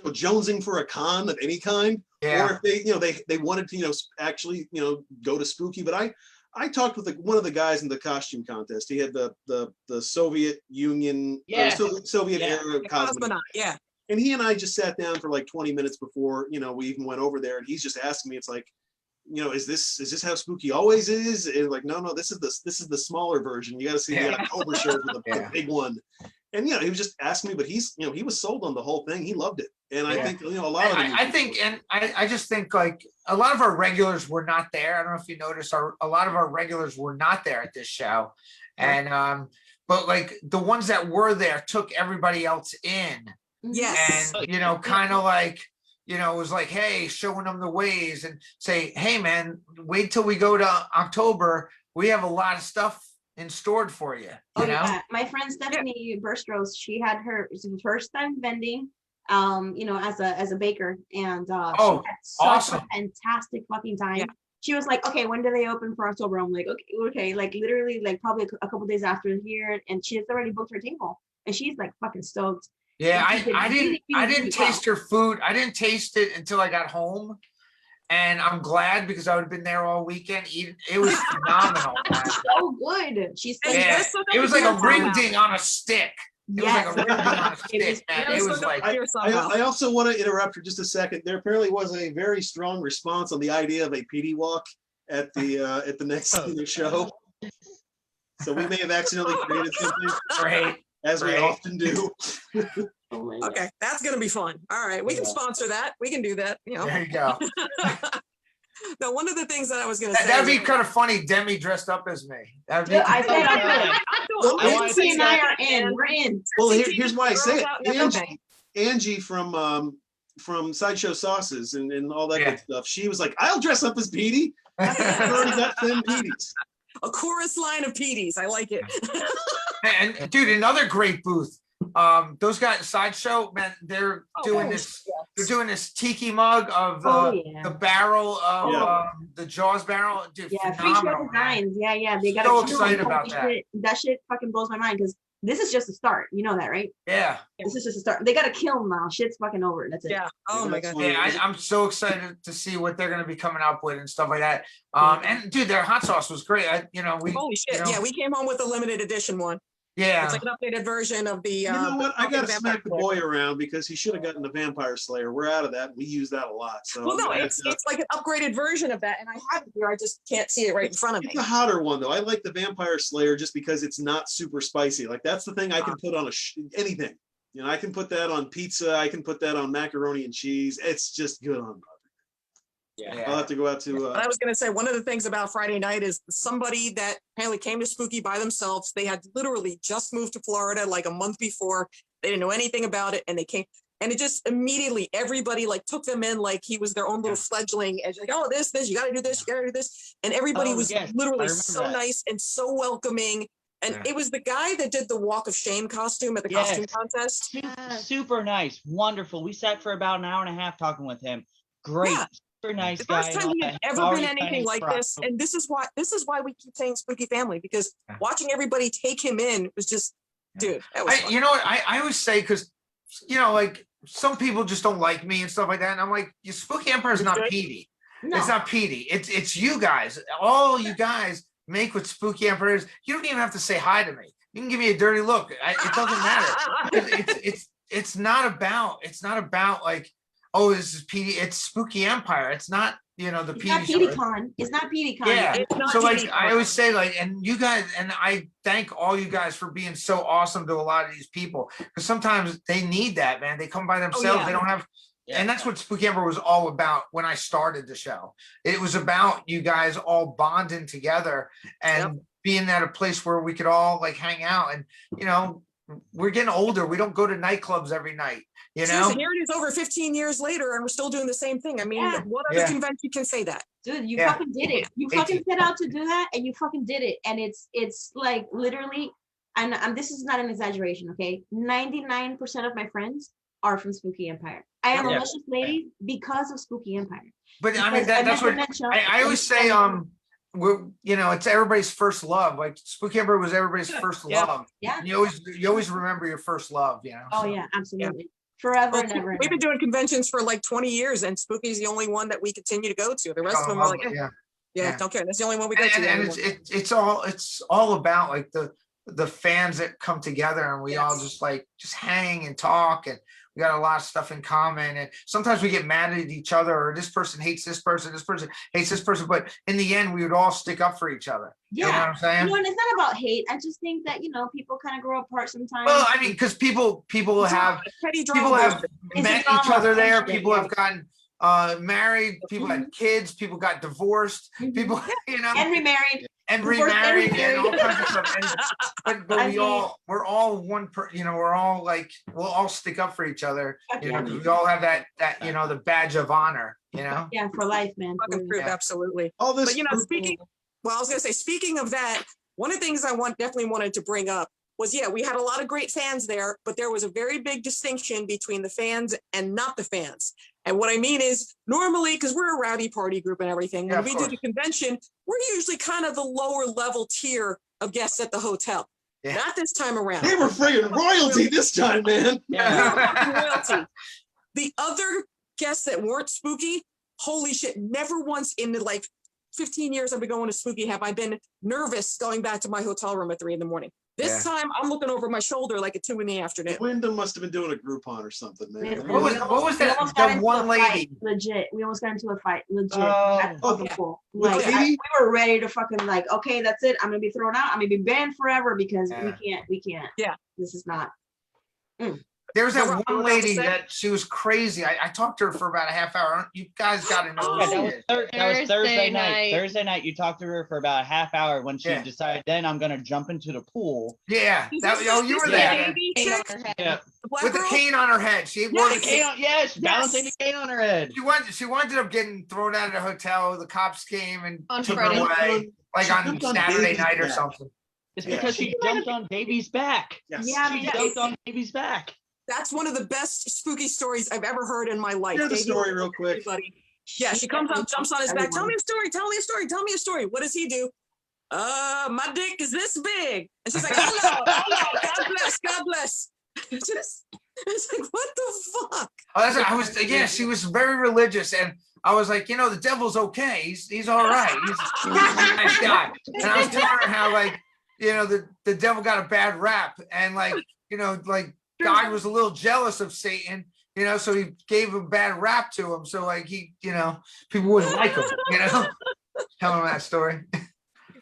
jonesing for a con of any kind, Yeah. or if they wanted to, actually, go to Spooky. But I talked with one of the guys in the costume contest. He had the Soviet Union, Yes. Soviet Yeah. era The cosmonaut. cosmonaut, yeah. And he and I just sat down for like 20 minutes before, we even went over there. And he's just asking me, it's like, is this how spooky always is? And like, no, this is the smaller version. You got to see the October show with the big one. And he was just asking me, but he's he was sold on the whole thing. He loved it, and I think a lot of I just think like a lot of our regulars were not there. I don't know if you noticed, a lot of our regulars were not there at this show, and but like the ones that were there took everybody else in. Yes. And kind of like it was like, hey, showing them the ways and say, hey man, wait till we go to October. We have a lot of stuff in stored for you. Yeah. My friend Stephanie Burstros, she had her first time vending, as a baker, and she had such awesome. a fantastic fucking time. Yeah. She was like, okay, when do they open for October? I'm like, okay, like literally like probably a couple days after here, and she has already booked her table, and she's like fucking stoked. Yeah, I didn't taste her food. I didn't taste it until I got home. And I'm glad because I would have been there all weekend eating. It was phenomenal. Man. So good. She's it was like a ring ding on a stick. It was like a ring ding on a stick, man. It was like I also want to interrupt for just a second. There apparently was a very strong response on the idea of a Petey walk at the next show. So we may have accidentally created something. Great. As we often do. Okay, that's gonna be fun. All right, we can sponsor that. We can do that. There you go. Now, one of the things that I was gonna say that'd be kind of funny. Demi dressed up as me. That'd be. I said Lindsay and I are in. We're in. Well, here's why I say it. Angie from Sideshow Sauces and all that good stuff. She was like, "I'll dress up as Petey." I've already got 10 Peteys. A chorus line of Peteys. I like it. And dude, another great booth. Those guys, Sideshow, man, they're doing this. They're doing this tiki mug of the barrel of the Jaws barrel. Dude, phenomenal, designs. Yeah. They got so excited about that. That shit fucking blows my mind because this is just a start. You know that, right? Yeah. This is just a start. They got to kill them now. Shit's fucking over. That's it. Yeah. Oh my god. Yeah, I'm so excited to see what they're going to be coming up with and stuff like that. And dude, their hot sauce was great. Holy shit! Yeah, we came home with a limited edition one. Yeah, it's like an updated version of the. You know what? I gotta smack the boy around because he should have gotten the Vampire Slayer. We're out of that. We use that a lot. So well, no, it's like an upgraded version of that, and I have it here. I just can't see it right in front of me. It's a hotter one though. I like the Vampire Slayer just because it's not super spicy. Like that's the thing I can put on anything. I can put that on pizza. I can put that on macaroni and cheese. It's just good on. Yeah, I'll have to go out to. I was going to say one of the things about Friday night is somebody that apparently came to Spooky by themselves. They had literally just moved to Florida like a month before. They didn't know anything about it, and they came, and it just immediately everybody like took them in like he was their own little fledgling, and like, oh, this, you got to do this, you got to do this, and everybody was literally so nice and so welcoming. And it was the guy that did the Walk of Shame costume at the costume contest. Super nice, wonderful. We sat for about an hour and a half talking with him. Great. Yeah. Nice the first time he had ever been anything like this, and this is why we keep saying Spooky Family, because watching everybody take him in was just, dude. That was fun. You know what I always say, because like some people just don't like me and stuff like that, and I'm like, Spooky Empire is not Petey. No. It's not Petey. It's you guys. All you guys make with Spooky Empire is you don't even have to say hi to me. You can give me a dirty look. It doesn't matter. It's not about like, oh, this is Petey. It's Spooky Empire. It's not, the Petey. It's not Petey Con. Yeah. So like I always say, like, and you guys, and I thank all you guys for being so awesome to a lot of these people, because sometimes they need that, man. They come by themselves. They don't have, and that's what Spooky Empire was all about when I started the show. It was about you guys all bonding together and being at a place where we could all like hang out. And we're getting older. We don't go to nightclubs every night. Seriously, here it is over 15 years later, and we're still doing the same thing. I mean, what other convention can say that? Dude, you fucking did it. You fucking set out to do that, and you fucking did it. And it's like literally, and this is not an exaggeration, okay? 99% of my friends are from Spooky Empire. I am a luscious lady because of Spooky Empire. But I mean, that's what I always say. It's everybody's first love. Like Spooky Empire was everybody's first love. Yeah. And you always remember your first love. Oh yeah, absolutely. Forever and ever. We've been doing conventions for like 20 years, and Spooky's the only one that we continue to go to. The rest of them are like, don't care. That's the only one we go to. And it's all about like the fans that come together, and we all just hang and talk, and we got a lot of stuff in common, and sometimes we get mad at each other, or this person hates this person hates this person, but in the end we would all stick up for each other. You know what I'm saying? You know, and it's not about hate. I just think that, you know, people kind of grow apart sometimes. Well, I mean, because people have met each other there. People have gotten married. People had kids. People got divorced. People, you know, and remarried. And remarried and all kinds of stuff. And, but we're all one you know, we're all like, we'll all stick up for each other. You know, 'cause we all have that you know, the badge of honor. You know. Yeah, for life, man. Absolutely. All this, but you know, I was gonna say, speaking of that, one of the things I definitely wanted to bring up was, yeah, we had a lot of great fans there, but there was a very big distinction between the fans and not the fans. And what I mean is, normally, because we're a rowdy party group and everything, when we do the convention, we're usually kind of the lower level tier of guests at the hotel. Yeah. Not this time around. They were friggin' royalty this time, man. Royalty. The other guests that weren't spooky, holy shit, never once in the 15 years I've been going to spooky have I been nervous going back to my hotel room at 3 a.m. This time I'm looking over my shoulder like at 2 p.m. Wyndham must have been doing a Groupon or something, man. What was that one lady? Legit. We almost got into a fight. Legit. At the pool. We were ready to fucking okay, that's it. I'm gonna be thrown out. I'm gonna be banned forever because we can't. Yeah. This is not. There was that one lady that she was crazy. I talked to her for about a half hour. You guys got to know. That was Thursday night. Thursday night, you talked to her for about a half hour when she decided, then I'm going to jump into the pool. Yeah. You were there. Yeah. With the cane on her head. She balancing the cane on her head. She ended up getting thrown out of the hotel. The cops came and took her Friday. away, on Saturday night or something. It's because she jumped on baby's back. Yes. Yeah, she jumped on baby's back. That's one of the best spooky stories I've ever heard in my life. Hear the story real quick. Everybody. Yeah, she comes up, jumps on his back. Tell me a story. Tell me a story. Tell me a story. What does he do? My dick is this big. And she's like, hello, God bless, God bless. It's like, what the fuck? She was very religious, and I was like, you know, the devil's okay. He's all right. He's a nice guy. And I was telling her how, you know, the devil got a bad rap, and you know, God was a little jealous of Satan, you know, so he gave a bad rap to him. So he, you know, people wouldn't like him, you know. Tell him that story.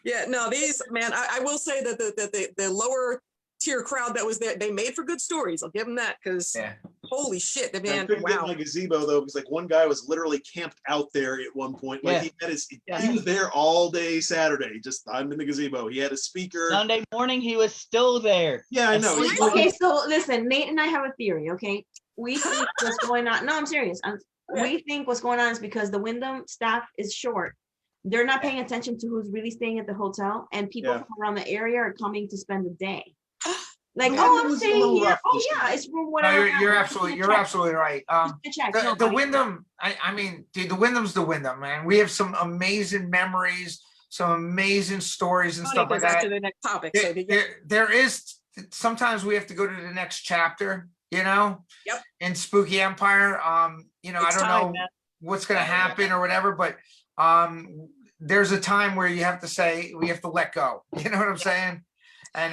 Yeah, no, I will say that the lower tier crowd that was there, they made for good stories. I'll give them that, because holy shit, the man. I couldn't get my gazebo though, because one guy was literally camped out there at one point. He was there all day Saturday. Just, I'm in the gazebo. He had a speaker. Sunday morning, he was still there. Yeah, I know. Okay, so listen, Nate and I have a theory. Okay, we think what's going on. No, I'm serious. We think what's going on is because the Wyndham staff is short. They're not paying attention to who's really staying at the hotel, and people from around the area are coming to spend the day. I'm staying here. Oh yeah, it's room whatever. No, you're absolutely right. The Wyndham, I mean, dude, the Wyndham's the Wyndham, man. We have some amazing memories, some amazing stories and stuff like that. To the next topic. There is sometimes we have to go to the next chapter, you know. Yep. In Spooky Empire, you know, I don't know what's gonna happen or whatever, but there's a time where you have to say we have to let go. You know what I'm saying? And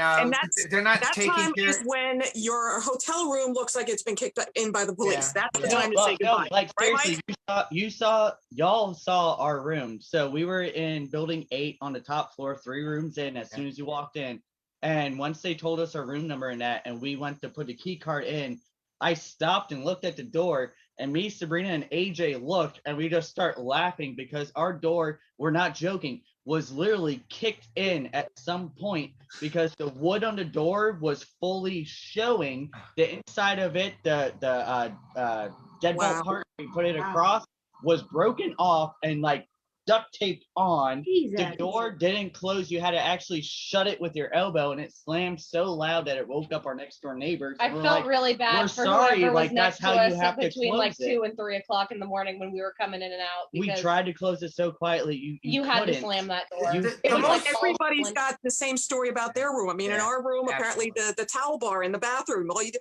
they're not taking time care. is when your hotel room looks like it's been kicked in by the police. That's the time to say goodbye. Seriously, y'all saw our room. So we were in building 8 on the top floor, 3 rooms in as soon as you walked in. And once they told us our room number and that, and we went to put the key card in, I stopped and looked at the door, and me, Sabrina, and AJ looked, and we just start laughing because our door, we're not joking, was literally kicked in at some point because the wood on the door was fully showing. The inside of it, the deadbolt part we put it across was broken off and duct taped on. The door didn't close. You had to actually shut it with your elbow, and it slammed so loud that it woke up our next door neighbors. I felt really bad for whoever was next to us between 2 and 3 o'clock in the morning when we were coming in and out. We tried to close it so quietly. You had to slam that door. It was everybody's got the same story about their room. I mean, in our room, apparently the towel bar in the bathroom, all you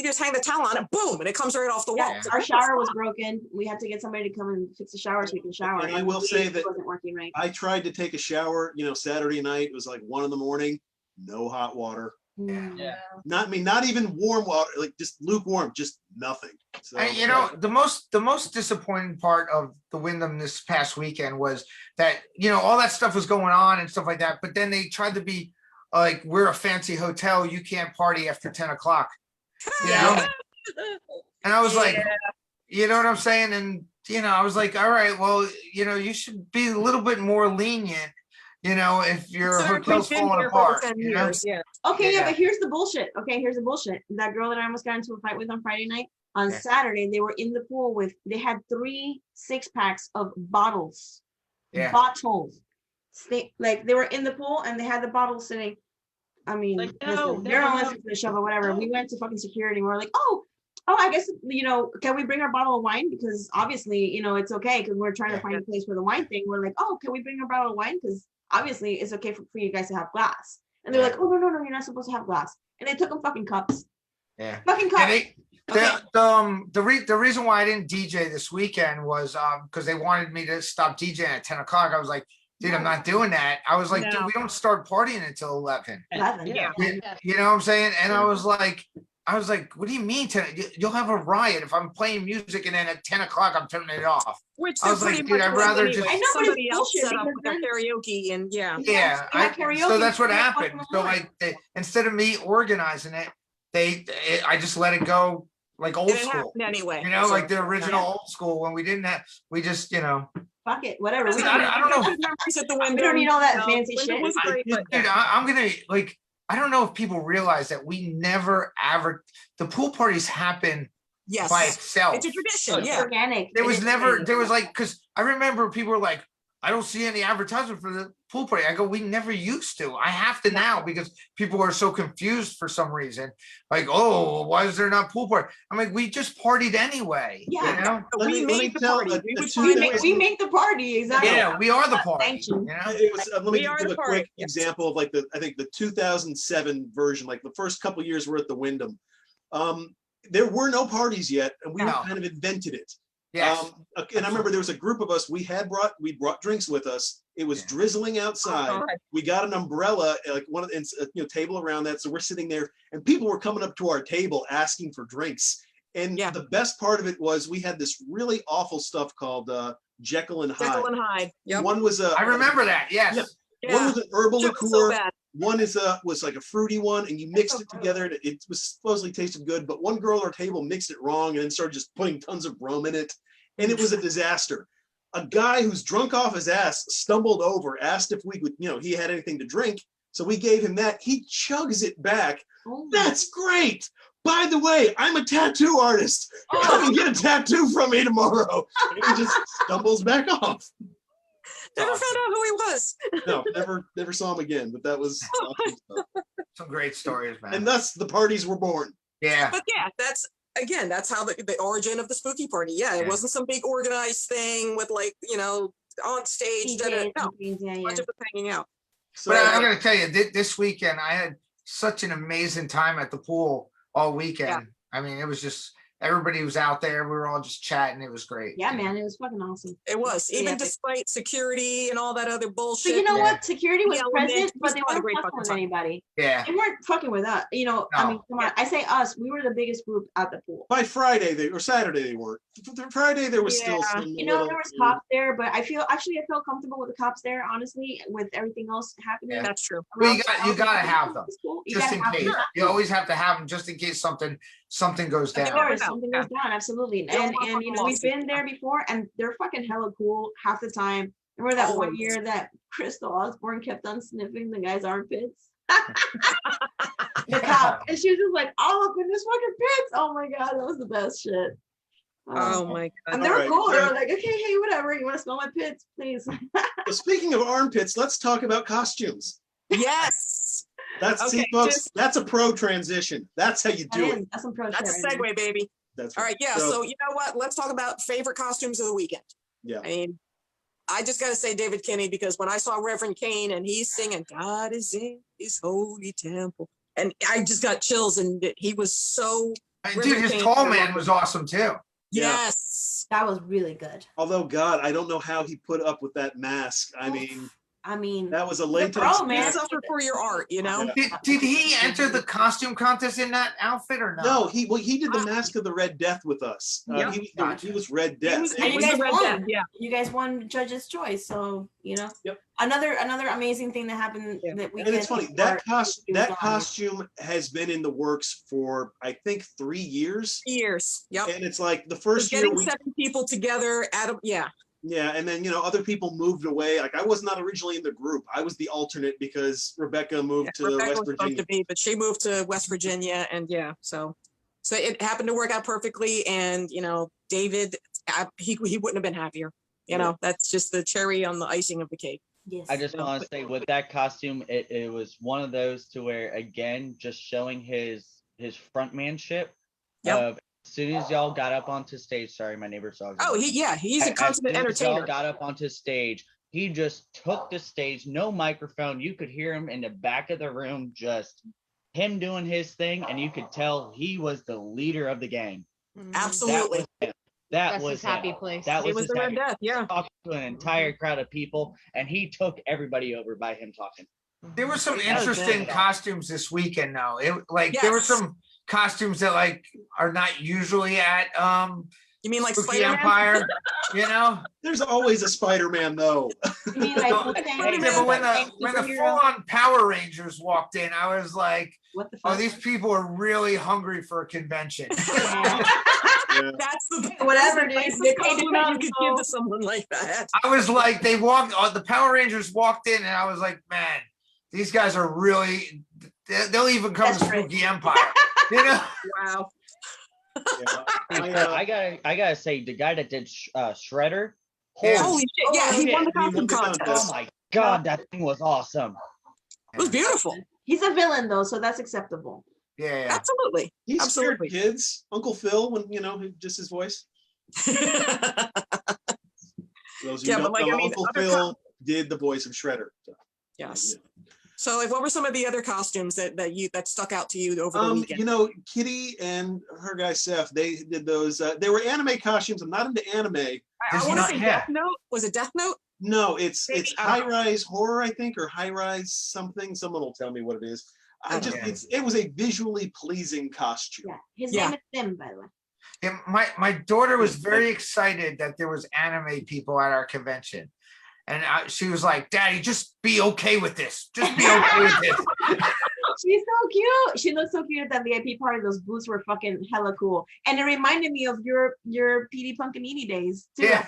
do is hang the towel on it, boom, and it comes right off the wall. Our shower was broken. We had to get somebody to come and fix the shower so we can shower. And I will say that it wasn't working right. I tried to take a shower, Saturday night. It was 1 a.m. No hot water. Yeah. Not even warm water, like just lukewarm, just nothing. So And the most disappointing part of the Wyndham this past weekend was that, all that stuff was going on and stuff like that. But then they tried to be like, we're a fancy hotel, you can't party after 10 o'clock. Yeah. And I was like, you know what I'm saying? And, I was like, all right, well, you should be a little bit more lenient, if your Considering hotel's we've been falling here for over apart. 10 years. Yeah. Okay, Yeah. but here's the bullshit. Okay, here's the bullshit. That girl that I almost got into a fight with on Friday night, on Yeah. Saturday, they were in the pool they had 3 6-packs of bottles. Yeah. Bottles. They were in the pool and they had the bottles sitting. I mean, Like, listen, no, they're on no, listen to the show or whatever. no. We went to fucking security and we were like, oh, I guess, can we bring our bottle of wine? Because obviously, it's okay because we're trying to find a place for the wine thing. We're like, oh, can we bring our bottle of wine? Because obviously it's okay for you guys to have glass. And they're like, oh, no, you're not supposed to have glass. And they took them fucking cups. Yeah. Fucking cups. The reason why I didn't DJ this weekend was because they wanted me to stop DJing at 10 o'clock. I was like, dude, I'm not doing that. I was like, dude, we don't start partying until 11. 11. Yeah. You know what I'm saying? And I was like, what do you mean 10? You'll have a riot if I'm playing music and then at 10 o'clock I'm turning it off. Which I they're was like, pretty dude, much I'd doing rather anyway. just- I know, but it's Somebody else bullshit set up with their because karaoke and Yeah, Yeah, they had so karaoke that's what till happened. 4 So a.m. like, instead of me organizing it, I just let it go like old it didn't school. happen anyway. Like So, the original yeah. old school when we didn't have, we just, Fuck it, whatever. Listen, I don't know. good memories at the We window. don't need all that fancy Wyndham shit. was great, but Dude, I'm gonna I don't know if people realize that we never the pool parties happen yes, by itself. it's a tradition. It's Yeah, organic. There It was is never, organic. there was like, because I remember people were like, I don't see any advertisement for the pool party. I go, we never used to. I have to now because people are so confused for some reason. Like, oh, why is there not pool party? I'm like, we just partied anyway. Yeah. You know? Let we me made the tell party. a- We a would two We find make, things- we make the party, exactly. Yeah, we are the party. Thank you. You know? It was, let me We are give the a party, quick yes. example of like I think the 2007 version, like the first couple years we're at the Wyndham. There were no parties yet, and we No. kind of invented it. Yes. And I remember there was a group of us. We brought drinks with us. It was Yeah. drizzling outside. Oh, God. We got an umbrella, like one of the table around that. So we're sitting there, and people were coming up to our table asking for drinks. And Yeah. the best part of it was we had this really awful stuff called Jekyll and Hyde. Jekyll and Hyde. Yep. One was I remember that. Yes. Yeah. One was an herbal Took it liqueur. so bad. One was like a fruity one, and you mixed it together, and it was supposedly tasted good. But one girl at our table mixed it wrong, and then started just putting tons of rum in it, and it was a disaster. A guy who's drunk off his ass stumbled over, asked if we would, he had anything to drink, so we gave him that. He chugs it back. Oh, That's great. By the way, I'm a tattoo artist. Come and get a tattoo from me tomorrow. And he just stumbles back off. Never found out who he was. No, never saw him again. But that was awesome stuff. Some great stories, man. And thus the parties were born. Yeah. But yeah, that's how the origin of the spooky party. Yeah, it Yeah. wasn't some big organized thing with like, on stage. DJs No, and things, yeah, bunch yeah. of us hanging out. So But I gotta tell you, this weekend I had such an amazing time at the pool all weekend. Yeah. I mean, it was just everybody was out there. We were all just chatting. It was great. Yeah, man, it was fucking awesome. It was, even Yeah. despite security and all that other So bullshit. you know Yeah. what? Security was The element, present, we but they still had a weren't great fucking fucking with time. anybody. Yeah. They weren't fucking with us. I mean, come on. I say us. We were the biggest group at the pool. by Friday or Saturday they weren't. Friday there was still Yeah. some. There was cops there, but I felt comfortable with the cops there, honestly, with everything else happening. Yeah. That's true. Well, around you the gotta house. have them, It's cool. You just gotta in have case. them. You always have to have them just in case something goes Something Of down. goes course, down, something yeah. goes down, absolutely. don't And want and fucking we've lawsuits, been yeah. there before, and they're fucking hella cool half the time. Remember that one Always. year that Crystal Osborne kept on sniffing the guy's armpits? The cop, and she was just like all up in this fucking pits. Oh my god, that was the best shit. Oh my God. And they were Alright, cool. They so- were like, okay, hey, whatever. You want to smell my pits, please? So speaking of armpits, let's talk about costumes. Yes. That's see, Okay, folks. just- That's a pro transition. That's how you do it. That's some pro That's a shit right there. segue, baby. That's All right. Yeah. So you know what? Let's talk about favorite costumes of the weekend. yeah. I mean, I just got to say David Kinne, because when I saw Reverend Kane and he's singing "God is in His holy temple," and I just got chills, and he was so Dude, his tall man was awesome too. Yeah. yes. That was really good. Although God, I don't know how he put up with that mask. I mean, I mean, That was a he's latex. pro, You man. suffer for your art, you know? Yeah. Did he enter the costume contest in that outfit or no? No, he did the Mask of the Red Death with us. Yeah. He was Red He Death. was- And you was guys the Red won. Death, yeah. You guys won Judge's Choice, so you know. Yep. Another amazing thing that happened Yeah. that we. And it's funny, that costume has been in the works for I think 3 years. Years. Yep. And it's like the Just first year getting we 7 people together at a, yeah. yeah, and then other people moved away. Like I was not originally in the group. I was the alternate because Rebecca moved to Rebecca West was supposed Virginia. to be, but she moved to West Virginia, and yeah, so it happened to work out perfectly. And David, he wouldn't have been happier. That's just the cherry on the icing of the cake. Yes. I just want to say with that costume, it was one of those to where, again, just showing his frontmanship. Yep. Of as soon as y'all got up onto stage, sorry, my neighbor's dog. Oh, he's a consummate As soon as y'all entertainer. got up onto stage, he just took the stage, no microphone. You could hear him in the back of the room, just him doing his thing, and you could tell he was the leader of the gang. Absolutely. That That's was his happy him. place. That He was was his the Red happy Death, yeah. talking to an entire crowd of people, and he took everybody over by him talking. There were some was interesting good. costumes this weekend though. There were Yes. some costumes that are not usually at You mean like Spooky Spider-Man? Empire, There's always a Spider-Man though. You mean like No, Wu-Tang? Yeah, but when the full-on Power Rangers walked in, I was like, What the oh, fuck? these people are really hungry for a convention. Yeah. That's the Whatever, that's the dude. nicest They paid compliment you enough, could so- give to someone like that. I was like, the Power Rangers walked in, and I was like, man, these guys are really, they'll even come to Desperate. Spooky Empire, Wow. Yeah. I gotta say, the guy that did Shredder. Yeah. Holy shit! Yeah, he won the costume contest. Oh my god, that thing was awesome. It was beautiful. He's a villain though, so that's acceptable. Yeah. Absolutely. He scared Absolutely. kids. Uncle Phil, when just his voice. For those of you Yeah, who but don't know, Uncle other Phil did the voice of Shredder. So, Yes. yeah. So, like, what were some of the other costumes that stuck out to you over the weekend? Kitty and her guy Seth, they did those. They were anime costumes. I'm not into anime. I There's want to not say yet. Death Note. Was it Death Note? No, it's Maybe, I high don't know. rise horror, I think, or high rise something. Someone will tell me what it is. I don't know. It was a visually pleasing costume. Yeah. His Yeah. name is Tim, by the way. Yeah, my daughter was very excited that there was anime people at our convention. And she was like, Daddy, just be okay with this. Just be okay with this. She's so cute. She looks so cute at that VIP party. Those boots were fucking hella cool. And it reminded me of your Petey Punkanini days too. Yeah.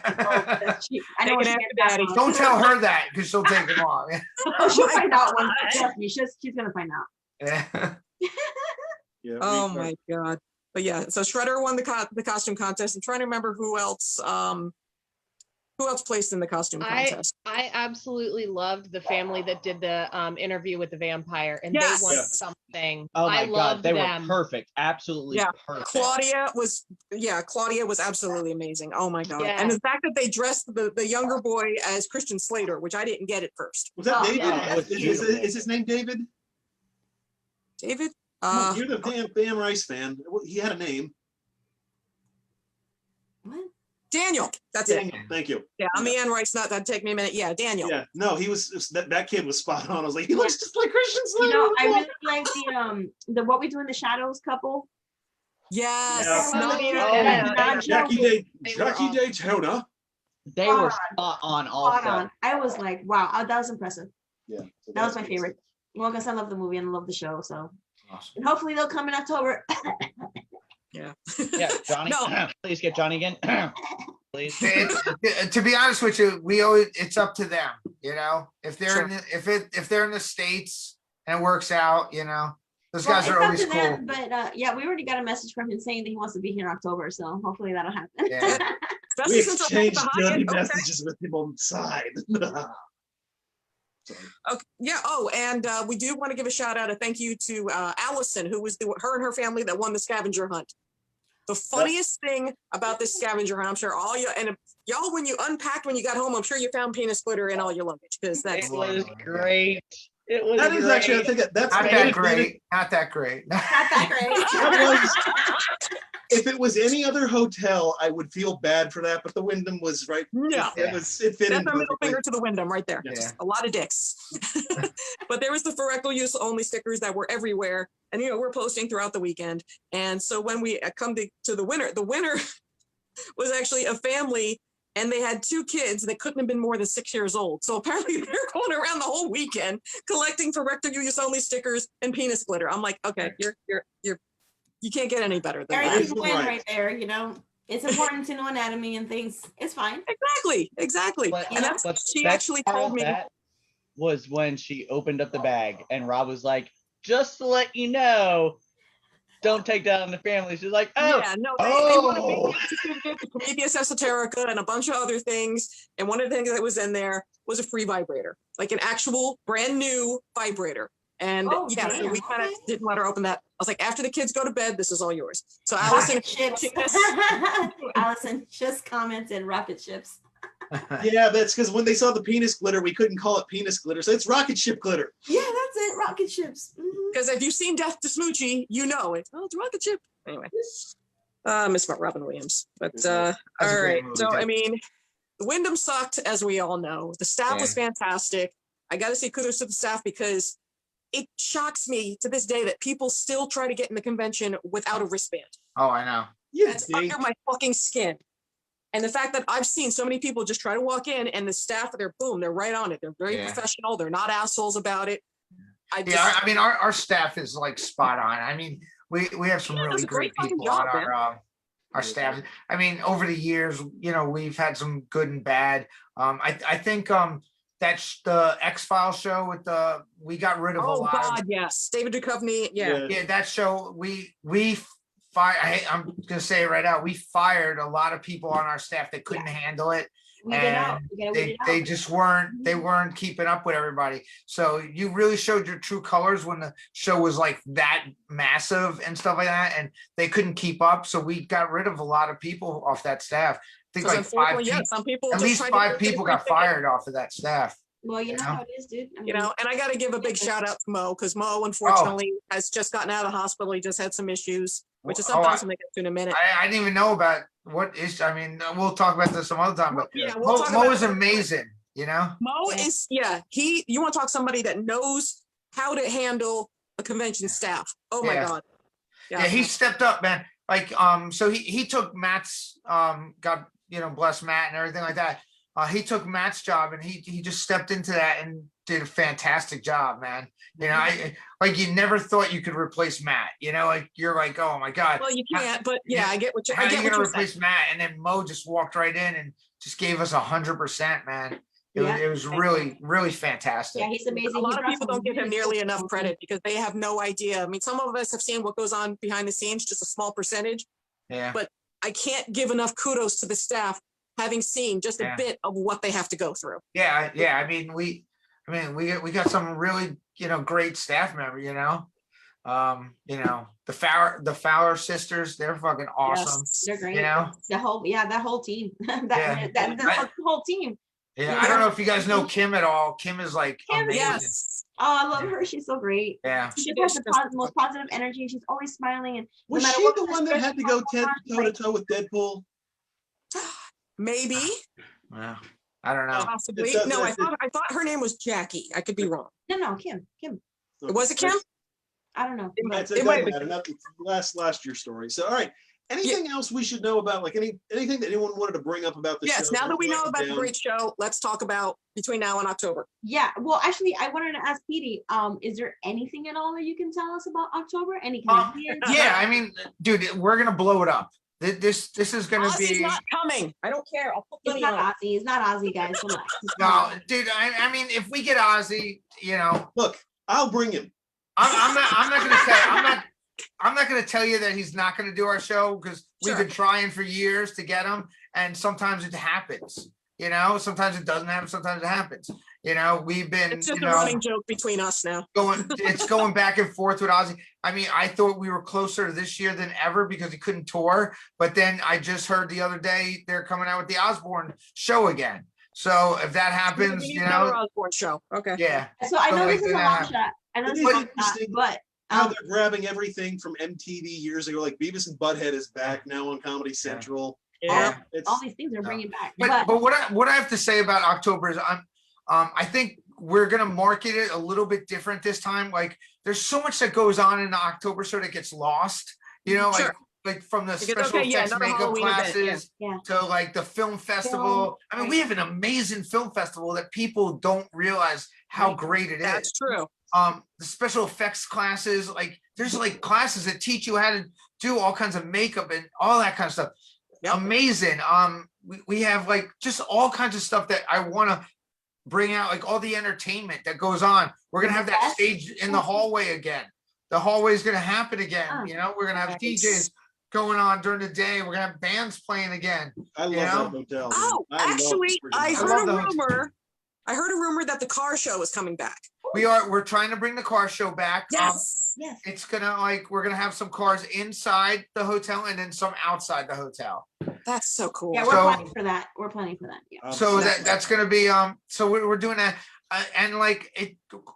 I know what Taking she after gets daddy. that Don't tell her that because she'll take them off. Oh, she'll my find out one. God. Trust me, she's gonna find out. Yeah. Yeah, Oh we- my god! But yeah, so Shredder won the costume contest. I'm trying to remember who else placed in the costume contest. I absolutely loved the family that did the interview with the vampire, and Yes. they won Yeah. something. Oh my I god, loved they them. were perfect. Absolutely Yeah. perfect. Claudia was absolutely amazing. Oh my god! Yeah. And the fact that they dressed the younger boy as Christian Slater, which I didn't get at first. Was that Oh, David? yeah, that's Is his name David? David. You're the damn Rice fan. He had a name. What? Daniel. That's it. Daniel. Thank you. Yeah, I'm the Ann Rice. Not that'd take me a minute. Yeah, Daniel. Yeah, no, he was that kid was spot on. I was like, he looks just like Christian You Slater. know, I really like the What We Do in the Shadows couple. Yes. Yeah. Nadia Oh, and, yeah. Jackie They were Jackie awesome. Daytona. They were spot on also. Spot on. I was like, wow, that was impressive. Yeah, so That was that's my good favorite. Well, because I love the movie and I love the show, so Awesome. and hopefully they'll come in October. yeah. Yeah, Johnny. No. Please get Johnny again. Please. To be honest with you, it's up to them. If they're Sure. in if they're in the States and it works out, those Well, guys are it's up always to cool. them, but yeah, we already got a message from him saying that he wants to be here in October, so hopefully that'll happen. Yeah. Especially We since I'm exchanged behind dirty it. Okay. messages with him on the side. Sorry. Okay. Yeah. Oh, and we do want to give a shout out, a thank you to Allison, who was her and her family that won the scavenger hunt. The funniest thing about this scavenger hunt, I'm sure all you and y'all, when you unpacked when you got home, I'm sure you found peanut splitter in all your luggage because that's It was great. It was That is great. actually, I think that's Not the that way great. Not that great. Not that great. That was if it was any other hotel, I would feel bad for that, but the Wyndham was right. No. It fit That's in our middle perfectly. finger to the Wyndham right there. Yeah. Just a lot of dicks. But there was the for rectal use only stickers that were everywhere. And, we're posting throughout the weekend. And so when we come to the winner was actually a family, and they had 2 kids that couldn't have been more than 6 years old. So apparently they're going around the whole weekend collecting for rectal use only stickers and penis glitter. I'm like, okay, you can't get any better than that. Everything's a win Right. right there, It's important to know anatomy and things. It's fine. Exactly. But, And that's but she best actually part told of me. that was when she opened up the bag and Rob was like, just to let you know, don't take that on the family. She's like, oh, Yeah, no, they wanted me to get the Prometheus esoterica and a bunch of other things. And one of the things that was in there was a free vibrator, like an actual brand new vibrator. And Oh, so we damn, kind of okay. didn't let her open that. I was like, after the kids go to bed, this is all yours. So Allison, Rocket ships. Allison just commented rocket ships. Yeah, that's because when they saw the penis glitter, we couldn't call it penis glitter, so it's rocket ship glitter. Yeah, that's it. Rocket ships. because if you've seen Death to Smoochie, you know it. Oh, it's rocket ship. Anyway, miss Robin Williams. But That's a all great right. movie, So too. I mean, the Wyndham sucked, as we all know. The staff was fantastic. I got to say kudos to the staff because it shocks me to this day that people still try to get in the convention without a wristband. Oh, I know. That's under my fucking skin. And the fact that I've seen so many people just try to walk in and the staff, they're right on it. They're very professional. They're not assholes about it. I mean, our staff is like spot on. I mean, we have some really great people on our staff. I mean, over the years, we've had some good and bad. I think that's the X-Files show with we got rid of a lot. Oh God, yes, David Duchovny. Yeah, that show we I'm gonna say it right out. We fired a lot of people on our staff that couldn't handle it. And they just weren't keeping up with everybody. So you really showed your true colors when the show was like that massive and stuff like that, and they couldn't keep up. So we got rid of a lot of people off that staff. I think like 5 people, some people at least 5 people got fired off of that staff. Well, you know how it is, dude. And I got to give a big shout out to Mo, because Mo, unfortunately, has just gotten out of the hospital. He just had some issues, which is something else we'll get to in a minute. I didn't even know about what is. I mean, we'll talk about this some other time. But Mo is amazing. Mo is you want to talk somebody that knows how to handle a convention staff. Oh my God. Yeah, he stepped up, man. Like so he took Matt's God, bless Matt and everything like that. He took Matt's job and he just stepped into that and did a fantastic job, man. I like you never thought you could replace Matt. Like you're like, oh my God. Well, you can't, but I get what you're. How are you gonna replace Matt? And then Mo just walked right in and just gave us 100%, man. It was really, really fantastic. Yeah, he's amazing. A lot of people don't give him nearly enough credit because they have no idea. I mean, some of us have seen what goes on behind the scenes, just a small percentage. Yeah. But I can't give enough kudos to the staff having seen just a bit of what they have to go through. Yeah. I mean, we got some really, great staff member, the Fowler sisters, they're fucking awesome. Yes, they're great. That whole team. that whole team. Yeah, I don't know if you guys know Kim at all. Kim is like amazing. Yes. Oh, I love her. She's so great. Yeah. She has the most positive energy. She's always smiling. And was she the one that had to go toe to toe with Deadpool? Maybe. Well, I don't know. Possibly. No, I thought her name was Jackie. I could be wrong. No, Kim. Was it Kim? I don't know. It might matter. Not last year's story. So, all right. Anything else we should know about? Like anything that anyone wanted to bring up about the show? Yes. Now that we know about the great show, let's talk about between now and October. Yeah. Well, actually, I wanted to ask Petey. Is there anything at all that you can tell us about October? Any Canadians? Yeah. I mean, dude, we're gonna blow it up. This is gonna be. Ozzy's not coming. I don't care. I'll put money on it. It's not Ozzy, guys. No, dude. I mean, if we get Ozzy, look, I'll bring him. I'm not gonna tell you that he's not gonna do our show because we've been trying for years to get him, and sometimes it happens. Sometimes it doesn't happen. Sometimes it happens. We've been. It's just a running joke between us now. It's going back and forth with Ozzy. I mean, I thought we were closer this year than ever because he couldn't tour. But then I just heard the other day they're coming out with the Osbourne show again. So if that happens, Osbourne show. Okay. Yeah. So I know this is a long shot. I know this is a long shot, but how they're grabbing everything from MTV years ago, like Beavis and Butthead is back now on Comedy Central. Yeah. It's All these things are bringing back. But what I have to say about October is I think we're gonna market it a little bit different this time. Like there's so much that goes on in October, so that gets lost. You know, Sure. like from the Because, special okay, yeah, effects another makeup Halloween event, classes yeah. to like the film festival. I mean, we have an amazing film festival that people don't realize how great it is. That's true. The special effects classes, like there's like classes that teach you how to do all kinds of makeup and all that kind of stuff. Yep. Amazing. We have like just all kinds of stuff that I want to bring out, like all the entertainment that goes on. We're gonna have that stage in the hallway again. The hallway is gonna happen again. You know, we're gonna have DJs going on during the day. We're gonna have bands playing again. I love that hotel. Dude. Oh, I love actually, this freaking I hotel. heard a rumor. I heard a rumor that the car show is coming back. We're trying to bring the car show back. Yes. Yes. It's gonna we're gonna have some cars inside the hotel and then some outside the hotel. That's so cool. Yeah, we're So- planning for that. We're planning for that. Yeah. So that's gonna be so we're doing that. And like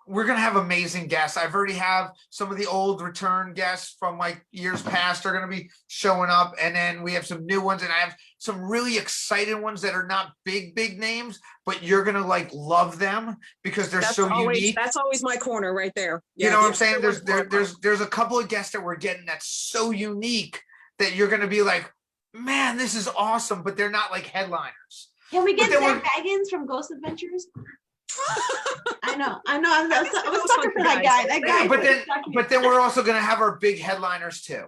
we're gonna have amazing guests. I've already have some of the old return guests from like years past are gonna be showing up, and then we have some new ones, and I have some really exciting ones that are not big names, but you're gonna like love them because they're so unique. That's always my corner right there. You know what I'm the saying? obscure There's a couple of guests that we're getting that's so unique that you're gonna be like, man, this is awesome, but they're not like headliners. Can we get But then Zach Baggins from Ghost Adventures? I know. I was sucker for that guy. That guy. But then we're also gonna have our big headliners too.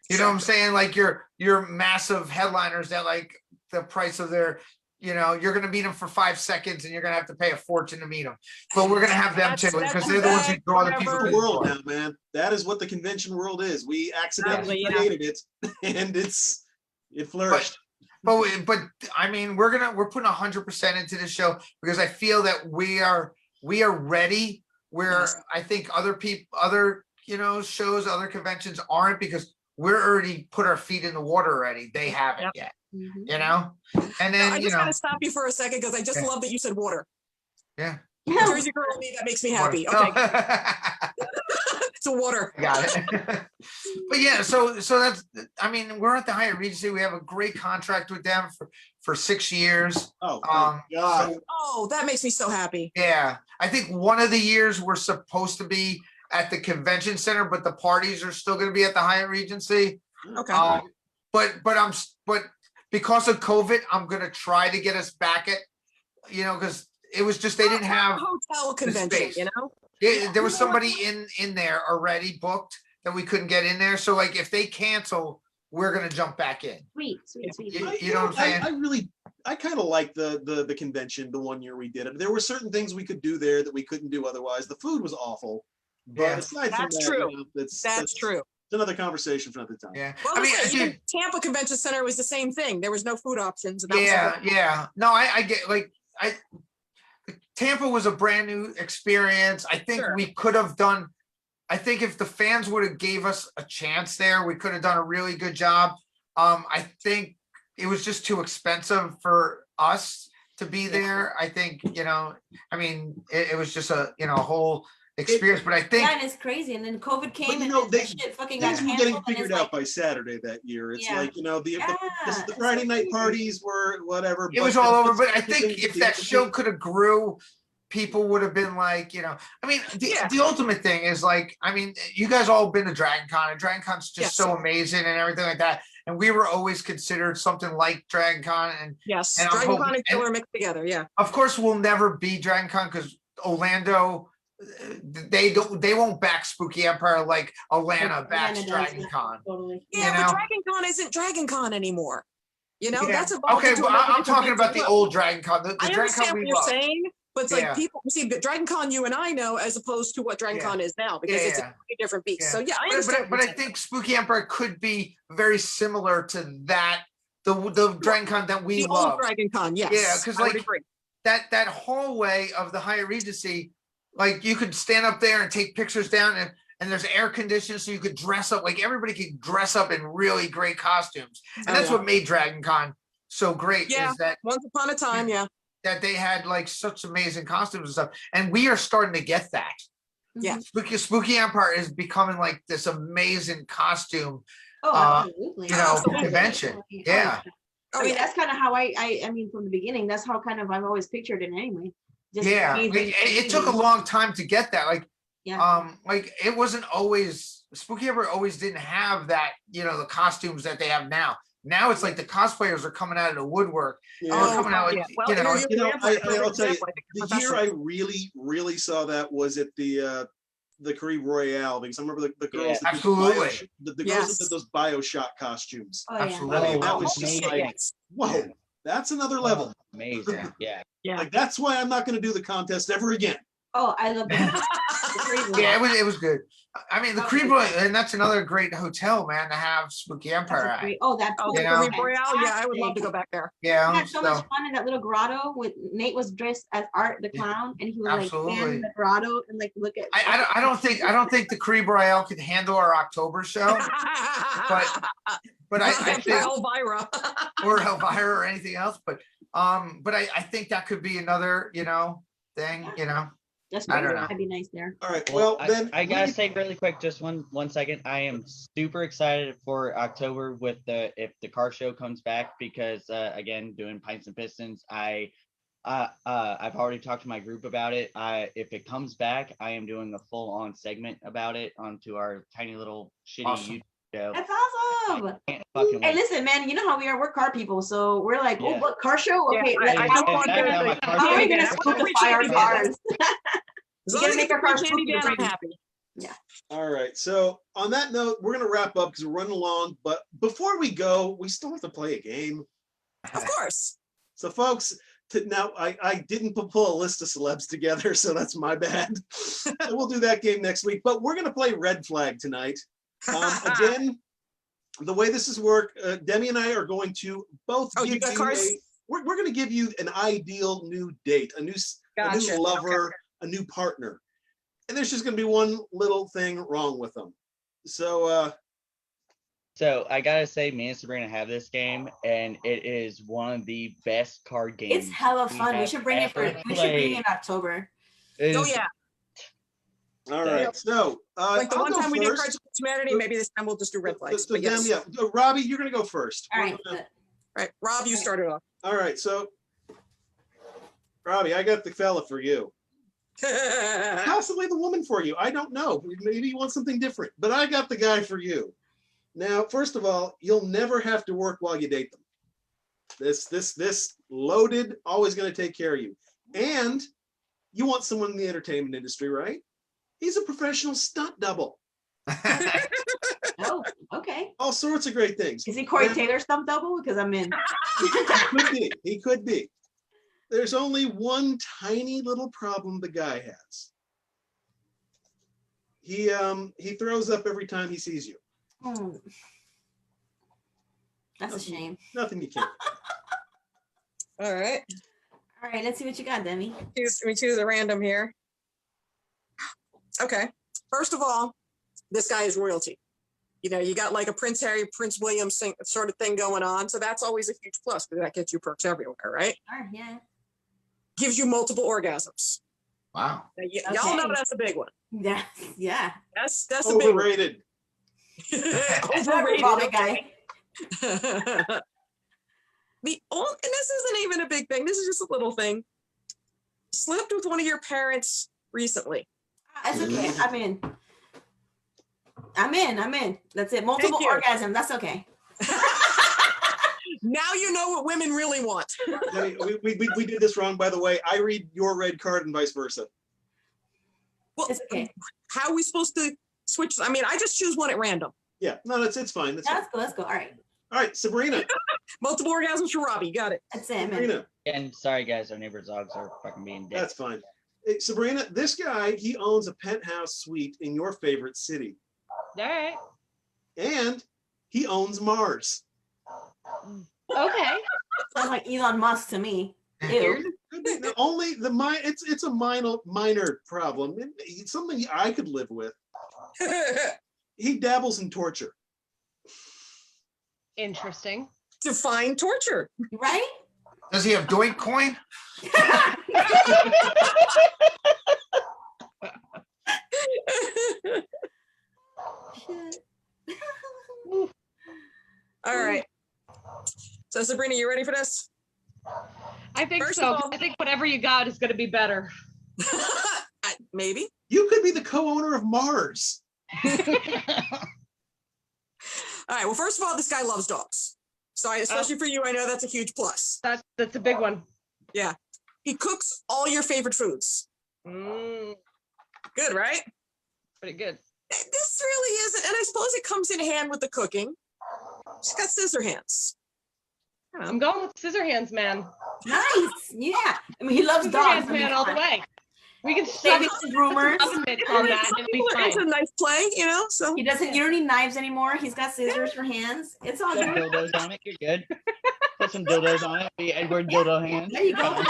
You know what I'm saying? Like your massive headliners that like the price of their, you know, you're gonna meet them for 5 seconds and you're gonna have to pay a fortune to meet them. But we're gonna have them too because they're the ones who draw the people. That's to the the world door. now, man. That is what the convention world is. We accidentally created it, and it flourished. But I mean, we're putting 100% into the show because I feel that we are ready. Where I think other shows, other conventions aren't, because we're already put our feet in the water already. They haven't yet. Mhm. You know, and then I just gotta stop you for a second because I just love that you said water. Yeah. Jersey girl in me, that makes me happy. Okay. So water. Got it. But yeah, so that's, I mean, we're at the Hyatt Regency. We have a great contract with them for 6 years. Oh, thank God. Oh, that makes me so happy. Yeah, I think one of the years we're supposed to be at the convention center, but the parties are still going to be at the Hyatt Regency. Okay. But because of COVID, I'm going to try to get us back at, because it was just they didn't have hotel convention, space. There was somebody in there already booked that we couldn't get in there. So like if they cancel, we're gonna jump back in. Sweet. You know what I'm saying? I kind of like the convention the one year we did it. There were certain things we could do there that we couldn't do otherwise. The food was awful. But aside from That's that, true. That's true. It's another conversation for another time. Yeah. Well, I mean, even Tampa Convention Center was the same thing. There was no food options. And that was yeah. No, I get Tampa was a brand new experience. I think we could have done. I think if the fans would have gave us a chance there, we could have done a really good job. I think it was just too expensive for us to be there. I think, I mean, it was just a whole experience. But I think and it's crazy. And then COVID came and shit fucking got things were canceled. getting figured out by Saturday that year. It's like, the Friday night parties were whatever. It was all over. But I think if that show could have grew, people would have been like, I mean, the ultimate thing is like, I mean, you guys all been to Dragon Con, and Dragon Con's just so amazing and everything like that. And we were always considered something like Dragon Con. And Dragon Con and Killer mixed together. Yeah. Of course, we'll never be Dragon Con because Orlando, they won't back Spooky Empire like Atlanta backs Dragon Con. Totally. Yeah, but Dragon Con isn't Dragon Con anymore. That's okay. But I'm talking about the old Dragon Con. The I Dragon understand Con what we you're love. saying, but it's like people see Dragon Con you and I know as opposed to what Dragon Con is now because it's a completely different beast. So I understand. But I think Spooky Empire could be very similar to that. The Dragon Con that we love. Old Dragon Con, yes. Yeah, because like that hallway of the Hyatt Regency, like you could stand up there and take pictures down, and there's air conditioning, so you could dress up. Like everybody could dress up in really great costumes, and that's what made Dragon Con so great. Yeah, is that once upon a time, that they had like such amazing costumes and stuff, and we are starting to get that. Yeah. Spooky Empire is becoming like this amazing costume, Oh, absolutely. convention. Yeah. I mean, that's kind of how I mean, from the beginning, that's how kind of I've always pictured it anyway. Just Yeah. amazing. It took a long time to get that. Yeah. Like it wasn't always Spooky Empire always didn't have that, the costumes that they have now. Now it's like the cosplayers are coming out of the woodwork. Coming out with, Well, I'll tell you, the year I really saw that was at the Caribe Royale, because I remember the girls that absolutely the girls that did those BioShock costumes. Oh, yeah. absolutely. I mean, that was amazing. just like, whoa, that's another level. Amazing. Yeah. Like, that's why I'm not going to do the contest ever again. Oh, I love that. Yeah, it was good. I mean, the Caribe, and that's another great hotel, man, to have Spooky Empire at. That the Caribe Royale. Yeah, I would love to go back there. Yeah, we had so much fun in that little grotto with Nate was dressed as Art the Clown, and he was like stand in the grotto and like look at. I don't think the Caribe Royale could handle our October show, but I think Elvira or Elvira or anything else, but I think that could be another thing. That's I don't know. That'd be nice there. All right. Well, then I gotta say really quick, just one second. I am super excited for October with if the car show comes back, because again, doing Pints and Pistons, I've already talked to my group about it. If it comes back, I am doing a full on segment about it onto our tiny little shitty YouTube show. That's awesome. Hey, Wait. listen, man, you know how we are. We're car people, so we're like, oh, what car show? Okay, how are we gonna spookify our cars? We're gonna make our cars spooky. I'm happy. Yeah. All right. So on that note, we're gonna wrap up because we're running along. But before we go, we still have to play a game. Of course. So, folks, now I didn't pull a list of celebs together, so that's my bad. We'll do that game next week. But we're gonna play Red Flag tonight. Again, the way this is Demi and I are going to both give you got cars? We're going to give you an ideal new date, a new lover, a new partner, and there's just going to be one little thing wrong with them. So I gotta say, me and Sabrina have this game, and it is one of the best card games. It's hella fun. We should bring it in October. Oh yeah. All right, so like the one time we did Cards of Humanity, maybe this time we'll just do Red Flags. But yes. Robbie, you're gonna go first. All right. Right, Rob, you started off. All right, so Robbie, I got the fella for you. Possibly the woman for you. I don't know. Maybe you want something different, but I got the guy for you. Now, first of all, you'll never have to work while you date them. This loaded, always going to take care of you. And you want someone in the entertainment industry, right? He's a professional stunt double. Oh, okay. All sorts of great things. Is he Corey Taylor stunt double? Because I'm in. He could be. There's only one tiny little problem the guy has. He throws up every time he sees you. That's a shame. Nothing you can't. All right. All right, let's see what you got, Demi. Let me choose a random here. Okay. First of all, this guy is royalty. You got like a Prince Harry, Prince William sort of thing going on. So that's always a huge plus because that gets you perks everywhere, right? Yeah. Gives you multiple orgasms. Wow. Y'all know that's a big one. Yeah. Yeah. That's overrated. A big one. Overrated guy. And this isn't even a big thing. This is just a little thing. Slept with one of your parents recently. It's okay. I'm in. That's it. Multiple orgasm. That's okay. Now you know what women really want. we did this wrong, by the way. I read your red card and vice versa. Well, it's okay. How are we supposed to switch? I mean, I just choose one at random. Yeah, no, it's fine. Let's go. All right, Sabrina. Multiple orgasms for Robbie. Got it. That's it, man. Sabrina. And sorry, guys, our neighbor's dogs are fucking being dead. That's fine. Hey, Sabrina, this guy, he owns a penthouse suite in your favorite city. All right. And he owns Mars. Okay. Sounds like Elon Musk to me. Ew. Only it's a minor problem. It's something I could live with. He dabbles in torture. Interesting. Define torture. Right? Does he have Doink coin? So Sabrina, you ready for this? I think First so. of all- I think whatever you got is going to be better. Maybe. You could be the co-owner of Mars. All right. Well, first of all, this guy loves dogs. So especially for you, I know that's a huge plus. That's a big one. Yeah. He cooks all your favorite foods. Mm, Good, right? pretty good. This really isn't, and I suppose it comes in hand with the cooking. She's got scissor hands. I'm going with scissor hands, man. Nice. Yeah. I mean, he loves Scissor dogs. hands, man, all the way. We can Save save his groomers. on that and be It's a fine. nice play, you know. So He doesn't. You don't need knives anymore. He's got scissors for hands. It's all Put good. dildos on it. You're good. Put some dildos on it. Be Edward dildo hands. There you go.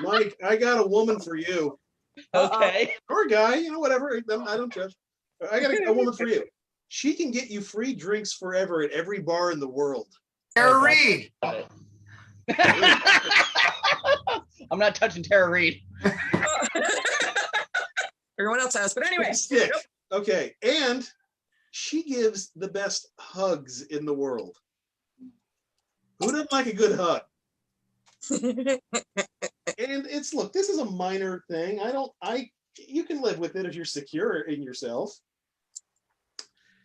Mike, I got a woman for you. Okay. Or a guy, whatever. I don't judge. I got a woman for you. She can get you free drinks forever at every bar in the world. Tara Reid. Got it. I'm not touching Tara Reid. everyone else has, but anyway. Stick. Okay. And she gives the best hugs in the world. Who doesn't like a good hug? And look, this is a minor thing. You can live with it if you're secure in yourself.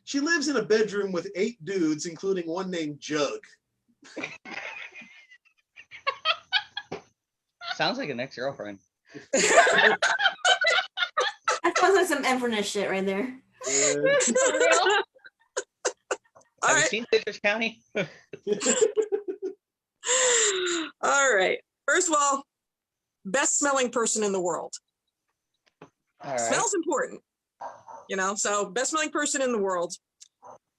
She lives in a bedroom with 8 dudes, including one named Jug. Sounds like an ex-girlfriend. That sounds like some Inverness shit right there. All Have you right. seen Citrus County? All right. First of all, best smelling person in the world. All right. Smell's important, so best smelling person in the world.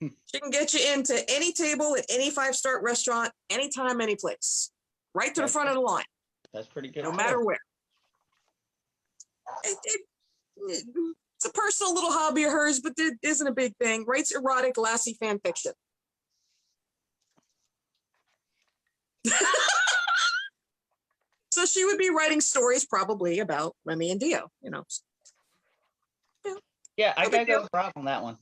She can get you into any table at any 5-star restaurant, anytime, any place, right to the front of the line, That's pretty good. no matter where. It's a personal little hobby of hers, but it isn't a big thing. Writes erotic, lassie fan fiction. So she would be writing stories probably about Remy and Dio, Yeah, I No gotta big go deal. with Rob on that one.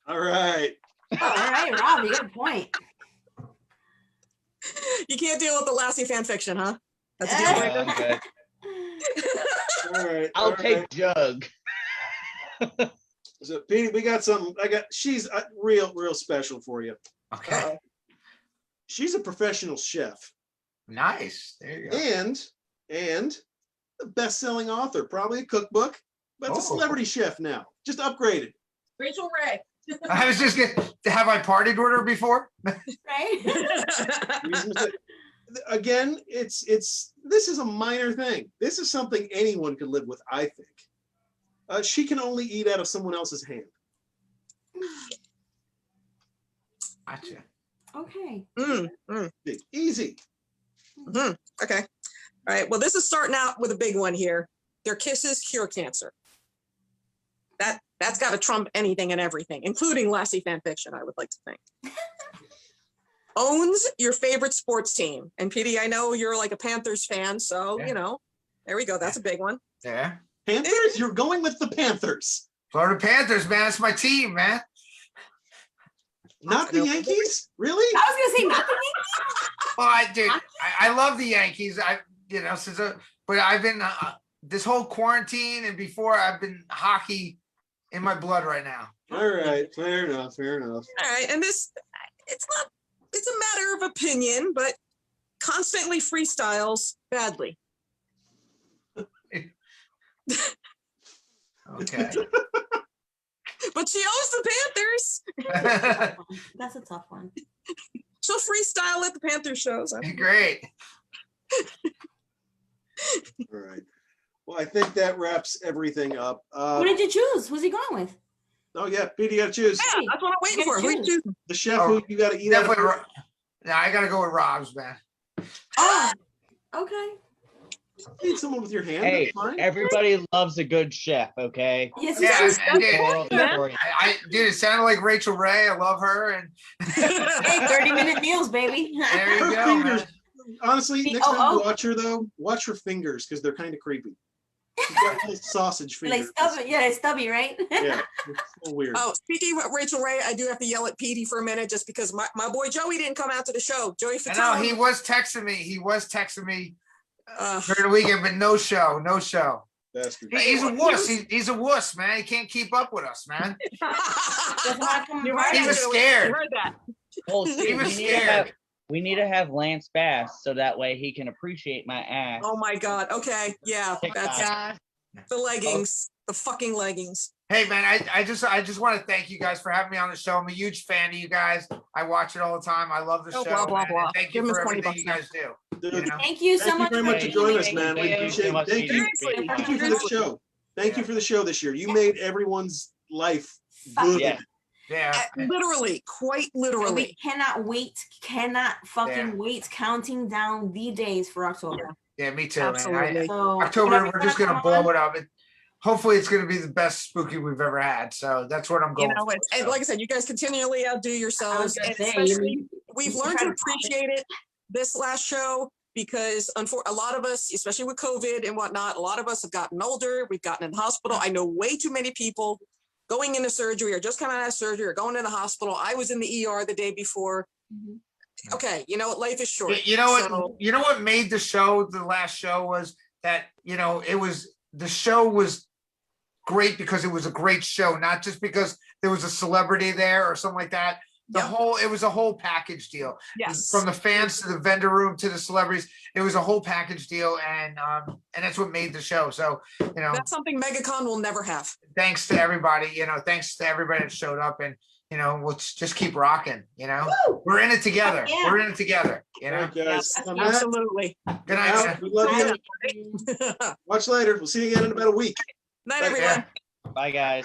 All right. Oh, all right, Rob, you got a point. You can't deal with the lassie fan fiction, huh? That's a deal Yeah. breaker. I'm good. All right. I'll all take right. Jug. So, Petey, we got something. She's real special for you. Okay. She's a professional chef Nice. There you go. and a best-selling author, probably a cookbook, but it's a Oh. celebrity chef now, just upgraded. Rachel Ray. I was just have I partied with her before? Right? Again, this is a minor thing. This is something anyone could live with, I think. She can only eat out of someone else's hand. Gotcha. Okay. Easy. Okay. All right. Well, this is starting out with a big one here. Their kisses cure cancer. That's got to trump anything and everything, including lassie fan fiction, I would like to think. Owns your favorite sports team. And Petey, I know you're like a Panthers fan, so Yeah. there we go. That's a big one. Yeah. Panthers? You're going with the Panthers. Florida Panthers, man. It's my team, man. Not the Yankees? Really? I was gonna say nothing. Well, I love the Yankees. But I've been this whole quarantine and before I've been hockey in my blood right now. All right. Fair enough. All right. And it's a matter of opinion, but constantly freestyles badly. Okay. But she owns the Panthers. That's a tough one. She'll freestyle at the Panthers shows. Great. All right. Well, I think that wraps everything up. Who did you choose? Who's he going with? Oh, yeah. Petey, you got to choose. Yeah, that's what I'm waiting for. Who you choosing? The chef who you got to eat out of. Definitely. Yeah, I gotta go with Rob's, man. Oh, okay. Eat someone with your hand. Hey, That's fine. everybody loves a good chef, okay? Yes, Yeah, yes. I did. Moral of the story. Dude, it sounded like Rachel Ray. I love her, and Hey, 30-minute meals, baby. there you Her go. fingers. Man. Honestly, next time Oh. you watch her, though, watch her fingers because they're kind of creepy. He's got a nice sausage Like fingers. stubby, yeah, it's stubby, right? Yeah, it's so weird. Oh, speaking of Rachel Ray, I do have to yell at Petey for a minute just because my boy Joey didn't come out to the show. Joey I know, he Fatone. was texting me. He was texting me Uh, during the weekend, but no show. Bastard. He's a He wuss. was- He's a wuss, man. He can't keep up with us, man. That's how come You heard He that, was Joey. scared. You heard that. Well, He Steve, was we need to have scared. we need to have Lance Bass so that way he can appreciate my ass. Oh my God. Okay. Yeah. That's Yeah. the leggings. The fucking leggings. Hey man, I just want to thank you guys for having me on the show. I'm a huge fan of you guys. I watch it all the time. I love the Oh, show. blah, blah, man, and blah. thank Give you him for his 20 everything you bucks guys do. Dude, You know? Thank you so thank you much very much for being joining us, here. man. We Thank you appreciate so much, it. Thank you. Petey. Thank you for the show. Thank you for the show this year. You made everyone's life good. Yeah. Yeah. Literally, quite And we literally. cannot fucking wait, counting down the days for October. Yeah, me too, man. Absolutely. So October, whoever's we're just gonna come blow on, it up. Hopefully, it's gonna be the best spooky we've ever had. So that's what I'm You going know, for. and so. like I said, you guys continually outdo I was yourselves. gonna And say, especially, we've you learned try to to top it. appreciate it this last show because a lot of us, especially with COVID and whatnot, a lot of us have gotten older. We've gotten in the hospital. I know way too many people going into surgery or just coming out of surgery or going in the hospital. I was in the ER the day before. Mhm. Okay, you know what? Life is short. You know what? So, You know what made the show, the last show, was that the show was great because it was a great show, not just because there was a celebrity there or something like that. Yep. It was a whole package deal. yes. From the fans to the vendor room to the celebrities, it was a whole package deal, and that's what made the show. So That's something MegaCon will never have. thanks to everybody. Thanks to everybody that showed up, and we'll just keep rocking. Woo! We're in it together. Yeah. We're in it together. All right, guys. Yes, On that, absolutely. Good night. out. man. We love you. Night, Watch later. We'll see you again in about a week. everyone. Yeah. Bye, guys.